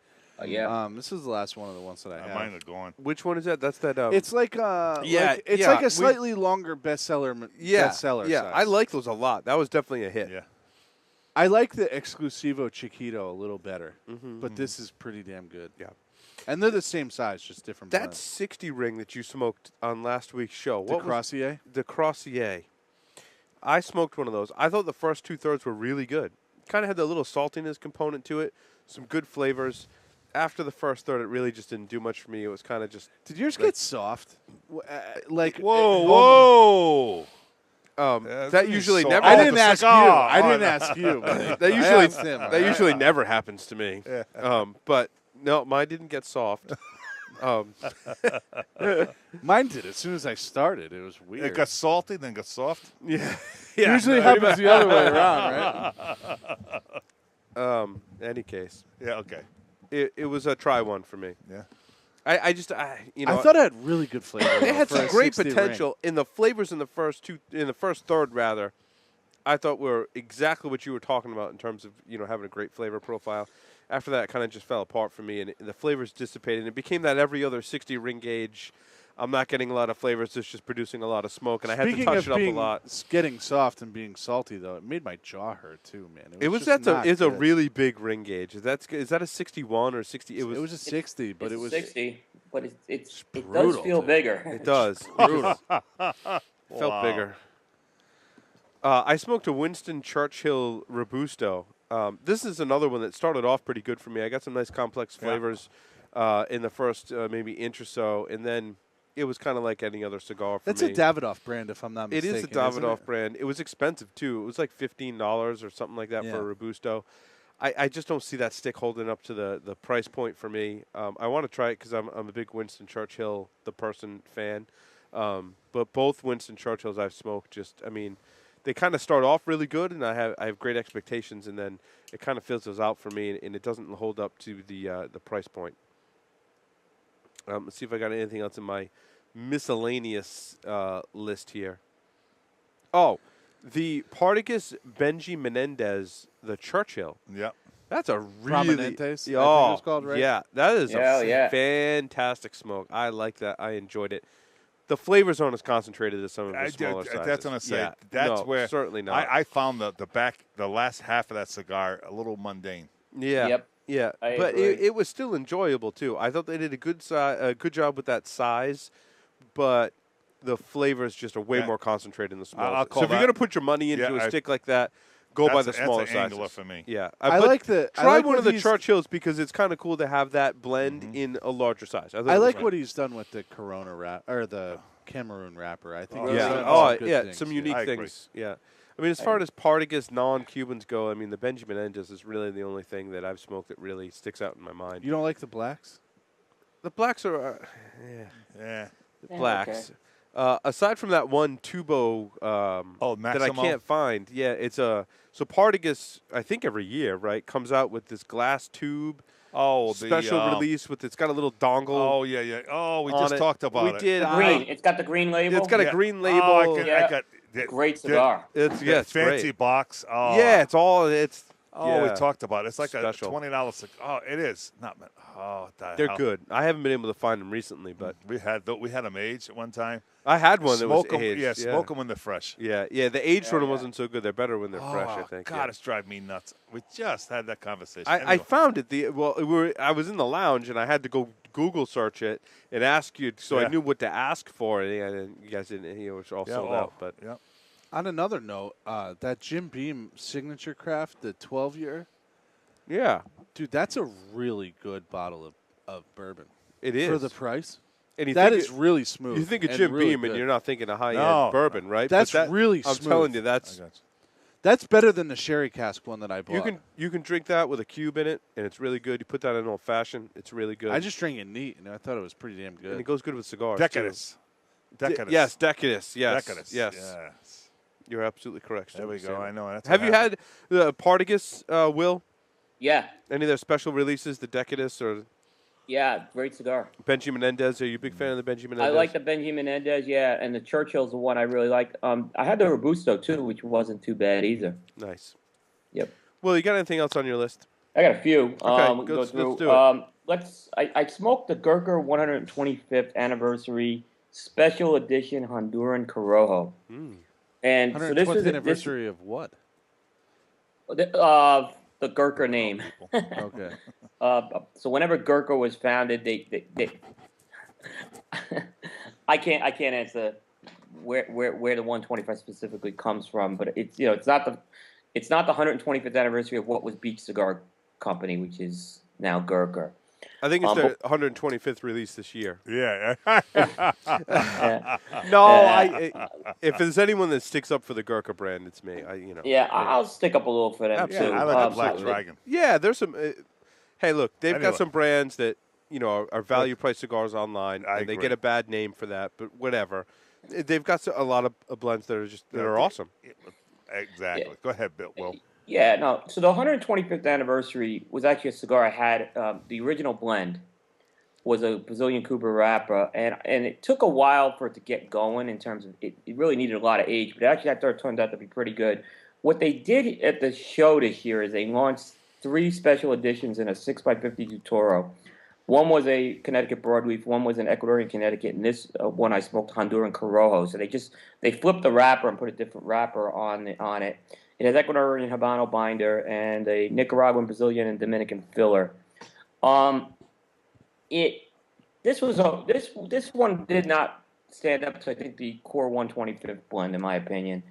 [SPEAKER 3] Yeah.
[SPEAKER 5] This is the last one of the ones that I have.
[SPEAKER 2] Mine are going.
[SPEAKER 4] Which one is that? That's that.
[SPEAKER 5] It's like it's like a slightly longer bestseller.
[SPEAKER 4] Yeah,
[SPEAKER 5] bestseller.
[SPEAKER 4] yeah.
[SPEAKER 5] size.
[SPEAKER 4] I like those a lot. That was definitely a hit.
[SPEAKER 2] Yeah.
[SPEAKER 5] I like the Exclusivo Chiquito a little better,
[SPEAKER 4] Mm-hmm.
[SPEAKER 5] but this is pretty damn good.
[SPEAKER 4] Yeah.
[SPEAKER 5] And they're the same size, just different
[SPEAKER 4] That
[SPEAKER 5] blends.
[SPEAKER 4] 60 ring that you smoked on last week's show.
[SPEAKER 5] The
[SPEAKER 4] What was
[SPEAKER 5] Crossier?
[SPEAKER 4] the Crossier? I smoked one of those. I thought the first 2/3 were really good. Kind of had the little saltiness component to it, some good flavors. After the first third, it really just didn't do much for me. It was kind of just
[SPEAKER 5] Did yours get soft? Like
[SPEAKER 2] Whoa.
[SPEAKER 4] that usually
[SPEAKER 2] so
[SPEAKER 4] never.
[SPEAKER 5] I
[SPEAKER 2] Oh,
[SPEAKER 5] didn't
[SPEAKER 2] the
[SPEAKER 5] ask you.
[SPEAKER 2] cigar.
[SPEAKER 5] I
[SPEAKER 2] Oh,
[SPEAKER 5] didn't
[SPEAKER 2] no.
[SPEAKER 5] ask you. But
[SPEAKER 4] That
[SPEAKER 5] I
[SPEAKER 4] usually
[SPEAKER 5] asked him.
[SPEAKER 4] that usually never happens to me. But no, mine didn't get soft.
[SPEAKER 5] Mine did as soon as I started. It was weird.
[SPEAKER 2] It got salty, then got soft.
[SPEAKER 4] Yeah.
[SPEAKER 5] Usually happens the other way around, right?
[SPEAKER 4] Any case,
[SPEAKER 2] Yeah, okay.
[SPEAKER 4] it was a try one for me.
[SPEAKER 2] Yeah.
[SPEAKER 4] I
[SPEAKER 5] I thought it had really good flavor.
[SPEAKER 4] it
[SPEAKER 5] though,
[SPEAKER 4] had
[SPEAKER 5] for
[SPEAKER 4] some
[SPEAKER 5] a
[SPEAKER 4] great
[SPEAKER 5] 60 ring.
[SPEAKER 4] potential in the flavors in the first third rather. I thought were exactly what you were talking about in terms of having a great flavor profile. After that, it kind of just fell apart for me, and the flavors dissipated. And it became that every other 60 ring gauge. I'm not getting a lot of flavors. It's just producing a lot of smoke, and I had to
[SPEAKER 5] Speaking
[SPEAKER 4] touch
[SPEAKER 5] of
[SPEAKER 4] it up a
[SPEAKER 5] being
[SPEAKER 4] lot.
[SPEAKER 5] getting soft and being salty, though, it made my jaw hurt too, man.
[SPEAKER 4] It's
[SPEAKER 5] just not
[SPEAKER 4] a
[SPEAKER 5] good.
[SPEAKER 4] really big ring gauge. Is that a 61 or 60?
[SPEAKER 5] It was a 60, but
[SPEAKER 3] It's
[SPEAKER 5] it was
[SPEAKER 3] 60, but it does
[SPEAKER 5] brutal,
[SPEAKER 3] feel
[SPEAKER 5] dude.
[SPEAKER 3] bigger.
[SPEAKER 4] It does.
[SPEAKER 5] brutal.
[SPEAKER 4] Felt
[SPEAKER 2] Wow.
[SPEAKER 4] bigger. I smoked a Winston Churchill Robusto. This is another one that started off pretty good for me. I got some nice complex flavors in the first maybe inch or so, and then it was kind of like any other cigar for
[SPEAKER 5] That's
[SPEAKER 4] me.
[SPEAKER 5] a Davidoff brand, if I'm not
[SPEAKER 4] It
[SPEAKER 5] mistaken.
[SPEAKER 4] is a
[SPEAKER 5] isn't
[SPEAKER 4] Davidoff
[SPEAKER 5] it?
[SPEAKER 4] brand. It was expensive, too. It was like $15 or something like that
[SPEAKER 5] Yeah.
[SPEAKER 4] for a Robusto. I just don't see that stick holding up to the price point for me. I want to try it because I'm a big Winston Churchill, the person, fan. But both Winston Churchills I've smoked they kind of start off really good, and I have great expectations, and then it kind of fizzles out for me, and it doesn't hold up to the price point. Let's see if I got anything else in my miscellaneous list here. Oh, the Partagas Benji Menendez, the Churchill.
[SPEAKER 2] Yep.
[SPEAKER 4] That's a really
[SPEAKER 5] Prominentes, I think it
[SPEAKER 4] oh
[SPEAKER 5] was called, right?
[SPEAKER 4] yeah, that is
[SPEAKER 3] Yeah.
[SPEAKER 4] fantastic smoke. I like that. I enjoyed it. The flavors aren't as concentrated as some of the smaller sizes.
[SPEAKER 2] That's what I say.
[SPEAKER 4] Yeah,
[SPEAKER 2] That's
[SPEAKER 4] no,
[SPEAKER 2] where
[SPEAKER 4] certainly not.
[SPEAKER 2] I found the last half of that cigar a little mundane.
[SPEAKER 4] Yeah.
[SPEAKER 3] Yep.
[SPEAKER 4] Yeah.
[SPEAKER 3] I
[SPEAKER 4] But
[SPEAKER 3] agree.
[SPEAKER 4] it was still enjoyable too. I thought they did a good job with that size, but the flavors just are way
[SPEAKER 2] Yeah.
[SPEAKER 4] more concentrated in the smaller.
[SPEAKER 2] I'll
[SPEAKER 4] size.
[SPEAKER 2] call
[SPEAKER 4] So if you're
[SPEAKER 2] that-
[SPEAKER 4] going to put your money into
[SPEAKER 2] Yeah,
[SPEAKER 4] a stick like that, go by the
[SPEAKER 2] That's
[SPEAKER 4] smaller
[SPEAKER 2] an
[SPEAKER 4] sizes.
[SPEAKER 2] angler for me.
[SPEAKER 4] Yeah.
[SPEAKER 5] I
[SPEAKER 4] but
[SPEAKER 5] like the- I
[SPEAKER 4] try
[SPEAKER 5] like
[SPEAKER 4] one
[SPEAKER 5] what
[SPEAKER 4] of the
[SPEAKER 5] he's-
[SPEAKER 4] Churchills because it's kind of cool to have that blend in a larger size.
[SPEAKER 5] I like what he's done with the Corona wrap or the Cameroon wrapper. I think.
[SPEAKER 2] Oh,
[SPEAKER 5] he's
[SPEAKER 2] yeah.
[SPEAKER 5] done
[SPEAKER 4] Oh,
[SPEAKER 5] some good
[SPEAKER 4] yeah.
[SPEAKER 5] things,
[SPEAKER 4] Some
[SPEAKER 5] yeah.
[SPEAKER 4] unique
[SPEAKER 2] I agree.
[SPEAKER 4] things. Yeah. I mean, as far as Partagas non-Cubans go, I mean, the Benji Menendez is really the only thing that I've smoked that really sticks out in my mind.
[SPEAKER 5] You don't like the blacks?
[SPEAKER 4] The blacks are,
[SPEAKER 2] Yeah.
[SPEAKER 4] blacks. Aside from that one tubo that I
[SPEAKER 2] Maximo?
[SPEAKER 4] can't find, so Partagas, I think every year, right, comes out with this glass tube
[SPEAKER 2] Oh,
[SPEAKER 4] special release it's got a little dongle.
[SPEAKER 2] Oh yeah. Oh, we
[SPEAKER 4] on
[SPEAKER 2] just
[SPEAKER 4] it.
[SPEAKER 2] talked about
[SPEAKER 4] we
[SPEAKER 2] it.
[SPEAKER 4] did.
[SPEAKER 3] Green. It's got the green label.
[SPEAKER 4] It's got a
[SPEAKER 2] Yeah.
[SPEAKER 4] green
[SPEAKER 2] Oh,
[SPEAKER 4] label.
[SPEAKER 2] I
[SPEAKER 3] Yeah.
[SPEAKER 2] got
[SPEAKER 3] Great cigar.
[SPEAKER 4] It's
[SPEAKER 2] that
[SPEAKER 4] it's
[SPEAKER 2] fancy
[SPEAKER 4] great.
[SPEAKER 2] box. Oh,
[SPEAKER 4] Yeah, it's.
[SPEAKER 2] Oh, we
[SPEAKER 4] yeah.
[SPEAKER 2] talked about it. It's like
[SPEAKER 4] Special.
[SPEAKER 2] a $20. Oh, it is not. Oh, the
[SPEAKER 4] They're
[SPEAKER 2] hell.
[SPEAKER 4] good. I haven't been able to find them recently, but
[SPEAKER 2] We had them aged at one time.
[SPEAKER 4] I had one that was
[SPEAKER 2] Smoke 'em-
[SPEAKER 4] aged.
[SPEAKER 2] Yeah, smoke them when they're fresh.
[SPEAKER 4] Yeah, the aged
[SPEAKER 3] Yeah,
[SPEAKER 4] one
[SPEAKER 3] yeah.
[SPEAKER 4] wasn't so good. They're better when they're fresh, I think.
[SPEAKER 2] God,
[SPEAKER 4] yeah.
[SPEAKER 2] it's driving me nuts. We just had that conversation.
[SPEAKER 4] I
[SPEAKER 2] Anyway.
[SPEAKER 4] found it. I was in the lounge and I had to go Google search it and ask you, so I
[SPEAKER 2] Yeah.
[SPEAKER 4] knew what to ask for. And you guys didn't. It was all sold out. But
[SPEAKER 2] yeah.
[SPEAKER 5] On another note, that Jim Beam signature craft, the 12-year,
[SPEAKER 4] yeah,
[SPEAKER 5] dude, that's a really good bottle of bourbon
[SPEAKER 4] it is
[SPEAKER 5] for the price.
[SPEAKER 4] And you
[SPEAKER 5] That
[SPEAKER 4] think
[SPEAKER 5] is really smooth.
[SPEAKER 4] you think of
[SPEAKER 5] and
[SPEAKER 4] Jim
[SPEAKER 5] really
[SPEAKER 4] Beam and
[SPEAKER 5] good.
[SPEAKER 4] you're not thinking of high end
[SPEAKER 2] No.
[SPEAKER 4] bourbon, right?
[SPEAKER 5] That's
[SPEAKER 4] But
[SPEAKER 5] really
[SPEAKER 4] I'm
[SPEAKER 5] smooth.
[SPEAKER 4] telling you,
[SPEAKER 2] I
[SPEAKER 4] that's
[SPEAKER 2] got you.
[SPEAKER 5] That's better than the sherry cask one that I bought.
[SPEAKER 4] you can drink that with a cube in it, and it's really good. You put that in an old fashioned, it's really good.
[SPEAKER 5] I just drank it neat, and I thought it was pretty damn
[SPEAKER 4] and
[SPEAKER 5] good.
[SPEAKER 4] it goes good with cigars.
[SPEAKER 2] Decadus.
[SPEAKER 4] Too.
[SPEAKER 2] Decadus.
[SPEAKER 4] Yes, Decadus. Yes,
[SPEAKER 2] Decadus.
[SPEAKER 4] yes. You're absolutely correct.
[SPEAKER 2] There we
[SPEAKER 4] Stephen
[SPEAKER 2] go.
[SPEAKER 4] Sandler.
[SPEAKER 2] I know. That's
[SPEAKER 4] Have
[SPEAKER 2] what
[SPEAKER 4] you
[SPEAKER 2] happened.
[SPEAKER 4] had the Partagas, Will?
[SPEAKER 3] Yeah.
[SPEAKER 4] Any of their special releases, the Decadus or
[SPEAKER 3] Yeah. Great cigar.
[SPEAKER 4] Benji Menendez? Are you a big fan of the Benji Menendez?
[SPEAKER 3] I like the Benji Menendez, yeah, and the Churchill's the one I really like. I had the Robusto too, which wasn't too bad either.
[SPEAKER 4] Nice.
[SPEAKER 3] Yep.
[SPEAKER 4] Will, you got anything else on your list?
[SPEAKER 3] I got a few.
[SPEAKER 4] Okay,
[SPEAKER 3] we can
[SPEAKER 4] let's do it.
[SPEAKER 3] I smoked the Gurkha 125th anniversary special edition Honduran Corojo. And so this
[SPEAKER 5] 125th
[SPEAKER 3] is
[SPEAKER 5] anniversary of what?
[SPEAKER 3] The Gurkha name.
[SPEAKER 5] Okay.
[SPEAKER 3] So whenever Gurkha was founded, they I can't answer where the 125 specifically comes from, but it's not the 125th anniversary of what was Beach Cigar Company, which is now Gurkha.
[SPEAKER 4] I think it's
[SPEAKER 3] But
[SPEAKER 4] their 125th release this year.
[SPEAKER 2] Yeah.
[SPEAKER 4] No,
[SPEAKER 3] uh,
[SPEAKER 4] if there's anyone that sticks up for the Gurkha brand, it's me.
[SPEAKER 3] I'll stick up a little for them
[SPEAKER 2] Yeah,
[SPEAKER 3] too.
[SPEAKER 2] I like the Black
[SPEAKER 3] So-
[SPEAKER 2] Dragon.
[SPEAKER 4] Yeah, there's some. Hey, look, they've
[SPEAKER 2] Anyway.
[SPEAKER 4] got some brands that are value price cigars online,
[SPEAKER 2] I
[SPEAKER 4] and they
[SPEAKER 2] agree.
[SPEAKER 4] get a bad name for that. But whatever, they've got a lot of blends that are awesome.
[SPEAKER 2] Exactly.
[SPEAKER 3] Yeah.
[SPEAKER 2] Go ahead, Bill. Will.
[SPEAKER 3] Yeah, no. So the 125th anniversary was actually a cigar I had. The original blend was a Brazilian Cuba wrapper, and it took a while for it to get going in terms of it really needed a lot of age, but actually I thought it turned out to be pretty good. What they did at the show this year is they launched 3 special editions in a 6x52 Toro. One was a Connecticut broadleaf, one was an Ecuadorian Connecticut, and this one I smoked Honduran Corojo. So they flipped the wrapper and put a different wrapper on it. It has Ecuadorian Habano binder and a Nicaraguan, Brazilian, and Dominican filler. It this was a this one did not stand up to I think the core 125th blend in my opinion.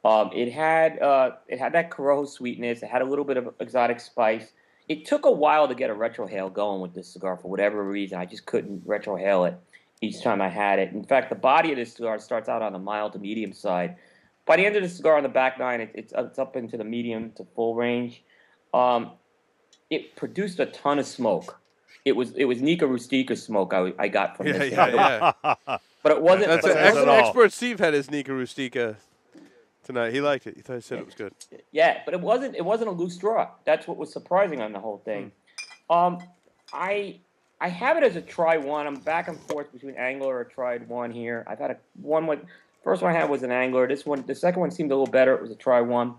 [SPEAKER 3] It had that Corojo sweetness. It had a little bit of exotic spice. It took a while to get a retrohale going with this cigar for whatever reason. I just couldn't retrohale it each time I had it. In fact, the body of this cigar starts out on the mild to medium side. By the end of the cigar on the back nine, it's up into the medium to full range. It produced a ton of smoke. It was Nica Rustica smoke I got from this.
[SPEAKER 4] Yeah.
[SPEAKER 3] But it wasn't.
[SPEAKER 4] That's
[SPEAKER 3] but it wasn't
[SPEAKER 4] expert Steve had his Nica Rustica tonight. He liked it. He said it was good.
[SPEAKER 3] Yeah, but it wasn't a loose draw. That's what was surprising on the whole thing. I have it as a try one. I'm back and forth between Angler or tried one here. I've had first one I had was an Angler. The second one seemed a little better. It was a try one.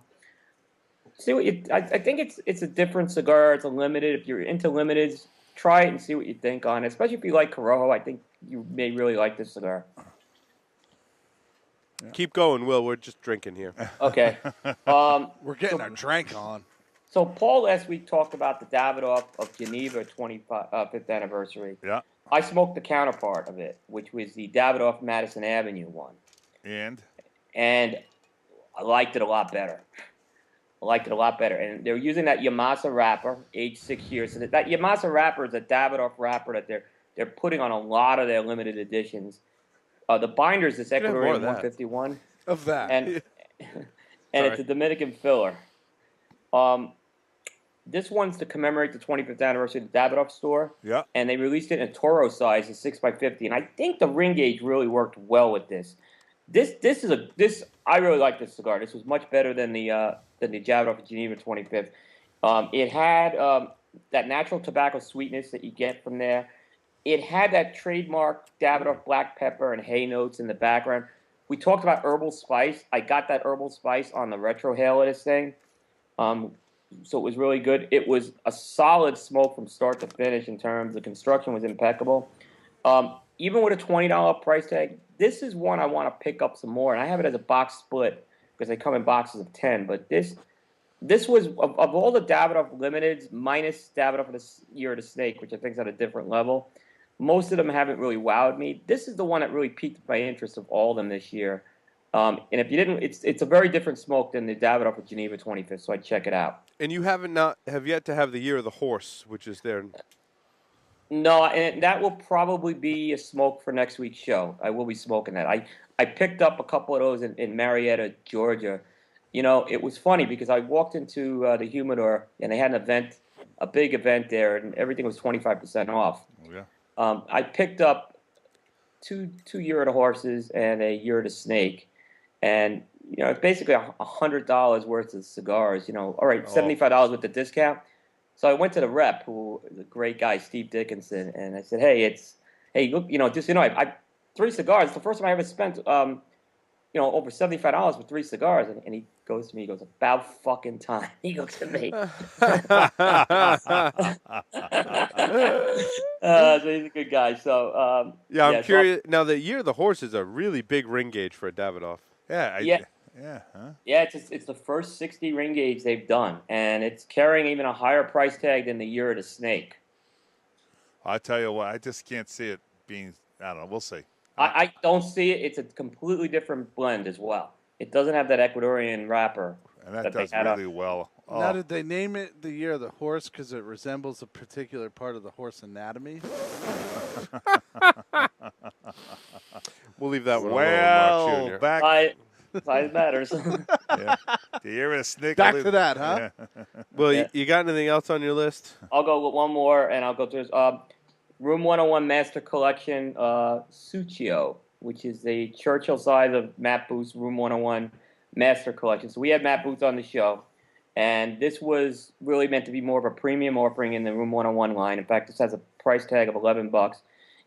[SPEAKER 3] See what I think it's a different cigar. It's a limited. If you're into limiteds, try it and see what you think on it. Especially if you like Corojo, I think you may really like this cigar.
[SPEAKER 4] Keep going, Will. We're just drinking here.
[SPEAKER 3] Okay.
[SPEAKER 5] We're getting our drink on.
[SPEAKER 3] So Paul last week talked about the Davidoff of Geneva 25th anniversary.
[SPEAKER 2] Yeah.
[SPEAKER 3] I smoked the counterpart of it, which was the Davidoff Madison Avenue one.
[SPEAKER 2] And
[SPEAKER 3] I liked it a lot better. And they're using that Yamasa wrapper, aged 6 years. So that Yamasa wrapper is a Davidoff wrapper that they're putting on a lot of their limited editions. The binder is this Ecuadorian 151.
[SPEAKER 5] Of that.
[SPEAKER 3] And it's a Dominican filler. This one's to commemorate the 25th anniversary of the Davidoff store.
[SPEAKER 2] yeah.
[SPEAKER 3] And they released it in a Toro size, a 6x50. And I think the ring gauge really worked well with this. I really like this cigar. This was much better than the Davidoff Geneva 25th. It had that natural tobacco sweetness that you get from there. It had that trademark Davidoff black pepper and hay notes in the background. We talked about herbal spice. I got that herbal spice on the retrohale of this thing. So it was really good. It was a solid smoke from start to finish in terms the construction was impeccable. Even with a $20 price tag, this is one I want to pick up some more. And I have it as a box split because they come in boxes of 10. But this was, of all the Davidoff Limiteds, minus Davidoff of the Year of the Snake, which I think is at a different level, most of them haven't really wowed me. This is the one that really piqued my interest of all of them this year. And if you didn't, it's a very different smoke than the Davidoff of Geneva 25th, so I'd check it out.
[SPEAKER 4] And you have yet to have the Year of the Horse, which is there.
[SPEAKER 3] No, and that will probably be a smoke for next week's show. I will be smoking that. I picked up a couple of those in Marietta, Georgia. You know, it was funny because I walked into the humidor and they had an event, a big event there, and everything was 25% off.
[SPEAKER 2] Yeah.
[SPEAKER 3] I picked up two Year of the Horses and a Year of the Snake, and you know it's basically $100 worth of cigars. You know, all right, $75 with the discount. So I went to the rep, who is a great guy, Steve Dickinson, and I said, hey, look, you know, just I 3 cigars. It's the first time I ever spent over $75 for 3 cigars, and he goes to me, he goes, about fucking time. He looks at me. So he's a good guy. So
[SPEAKER 4] I'm curious. Now, the Year of the Horse is a really big ring gauge for a Davidoff.
[SPEAKER 2] Yeah. Yeah, huh?
[SPEAKER 3] Yeah, it's the first 60 ring gauge they've done, and it's carrying even a higher price tag than the Year of the Snake.
[SPEAKER 2] I tell you what, I just can't see it being. I don't know. We'll see.
[SPEAKER 3] I don't see it. It's a completely different blend as well. It doesn't have that Ecuadorian wrapper
[SPEAKER 2] And that
[SPEAKER 3] they
[SPEAKER 2] does
[SPEAKER 3] had
[SPEAKER 2] really well.
[SPEAKER 5] Now,
[SPEAKER 2] Oh,
[SPEAKER 5] did they name it the Year of the Horse because it resembles a particular part of the horse anatomy?
[SPEAKER 4] We'll leave that one alone,
[SPEAKER 2] well,
[SPEAKER 4] Mark Jr.
[SPEAKER 2] back.
[SPEAKER 3] Size matters.
[SPEAKER 2] Yeah. The Year of the Snake.
[SPEAKER 5] Back to that, huh?
[SPEAKER 2] Yeah.
[SPEAKER 4] Well,
[SPEAKER 3] Yeah.
[SPEAKER 4] you got anything else on your list?
[SPEAKER 3] I'll go with one more, and I'll go through this. Room 101 Master Collection Suchio, which is the Churchill size of Matt Booth's Room 101 Master Collection. So we had Matt Booth on the show, and this was really meant to be more of a premium offering in the Room 101 line. In fact, this has a price tag of $11.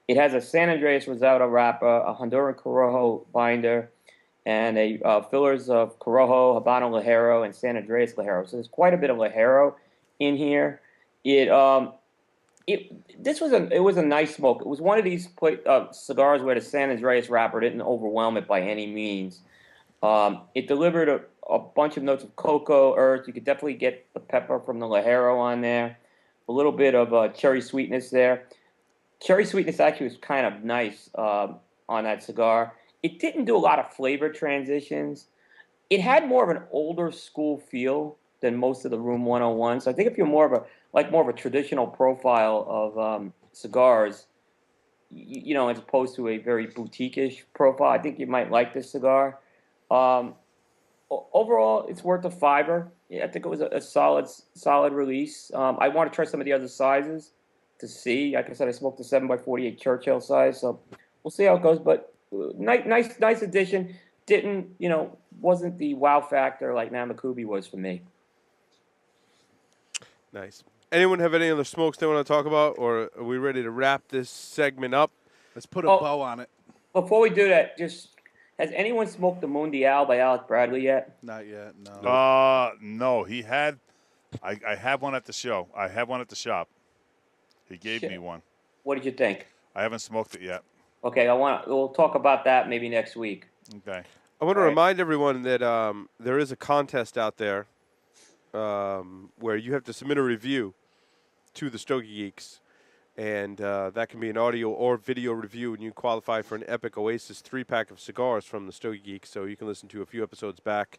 [SPEAKER 3] It has a San Andreas Rosado wrapper, a Honduran Corojo binder, and a fillers of Corojo, Habano Ligero, and San Andreas Ligero. So there's quite a bit of Ligero in here. It was a nice smoke. It was one of these cigars where the San Andreas wrapper didn't overwhelm it by any means. It delivered a bunch of notes of cocoa, earth. You could definitely get the pepper from the Ligero on there. A little bit of cherry sweetness there. Cherry sweetness actually was kind of nice on that cigar. It didn't do a lot of flavor transitions. It had more of an older school feel than most of the Room 101. So I think if you're more of a traditional profile of cigars, as opposed to a very boutique-ish profile, I think you might like this cigar. Overall, it's worth a $5. Yeah, I think it was a solid release. I want to try some of the other sizes to see. Like I said, I smoked the 7x48 Churchill size, so we'll see how it goes. But nice addition. Wasn't the wow factor like Namakubi was for me.
[SPEAKER 4] Nice. Anyone have any other smokes they want to talk about, or are we ready to wrap this segment up?
[SPEAKER 5] Let's put a bow on it.
[SPEAKER 3] Before we do that, has anyone smoked the Mundial by Alec Bradley yet?
[SPEAKER 5] Not yet, no.
[SPEAKER 2] No, he had. I have one at the show. I have one at the shop. He gave me one.
[SPEAKER 3] What did you think?
[SPEAKER 2] I haven't smoked it yet.
[SPEAKER 3] Okay, we'll talk about that maybe next week.
[SPEAKER 2] Okay.
[SPEAKER 4] I want to remind everyone that there is a contest out there where you have to submit a review to the Stogie Geeks, and that can be an audio or video review, and you qualify for an Epic Oasis 3-pack of cigars from the Stogie Geeks, so you can listen to a few episodes back,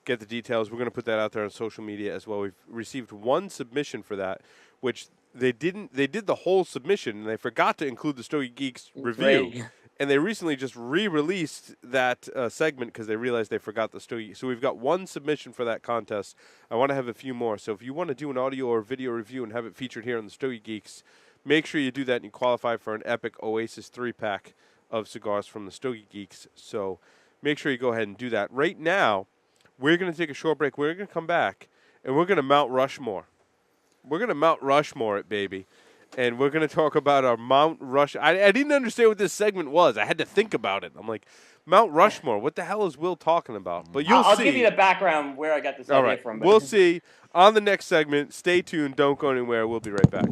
[SPEAKER 4] get the details. We're going to put that out there on social media as well. We've received one submission for that, which they did the whole submission, and they forgot to include the Stogie Geeks review.
[SPEAKER 3] Right.
[SPEAKER 4] And they recently just re-released that segment because they realized they forgot the Stogie. So we've got one submission for that contest. I want to have a few more. So if you want to do an audio or video review and have it featured here on the Stogie Geeks, make sure you do that and you qualify for an Epic Oasis 3-pack of cigars from the Stogie Geeks. So make sure you go ahead and do that. Right now, we're going to take a short break. We're going to come back, and we're going to Mount Rushmore. We're going to Mount Rushmore it, baby. And we're going to talk about our Mount Rush. I didn't understand what this segment was. I had to think about it. I'm like, Mount Rushmore, what the hell is Will talking about? But you'll see.
[SPEAKER 3] I'll give you the background where I got this idea from. But
[SPEAKER 4] We'll see on the next segment. Stay tuned. Don't go anywhere. We'll be right back.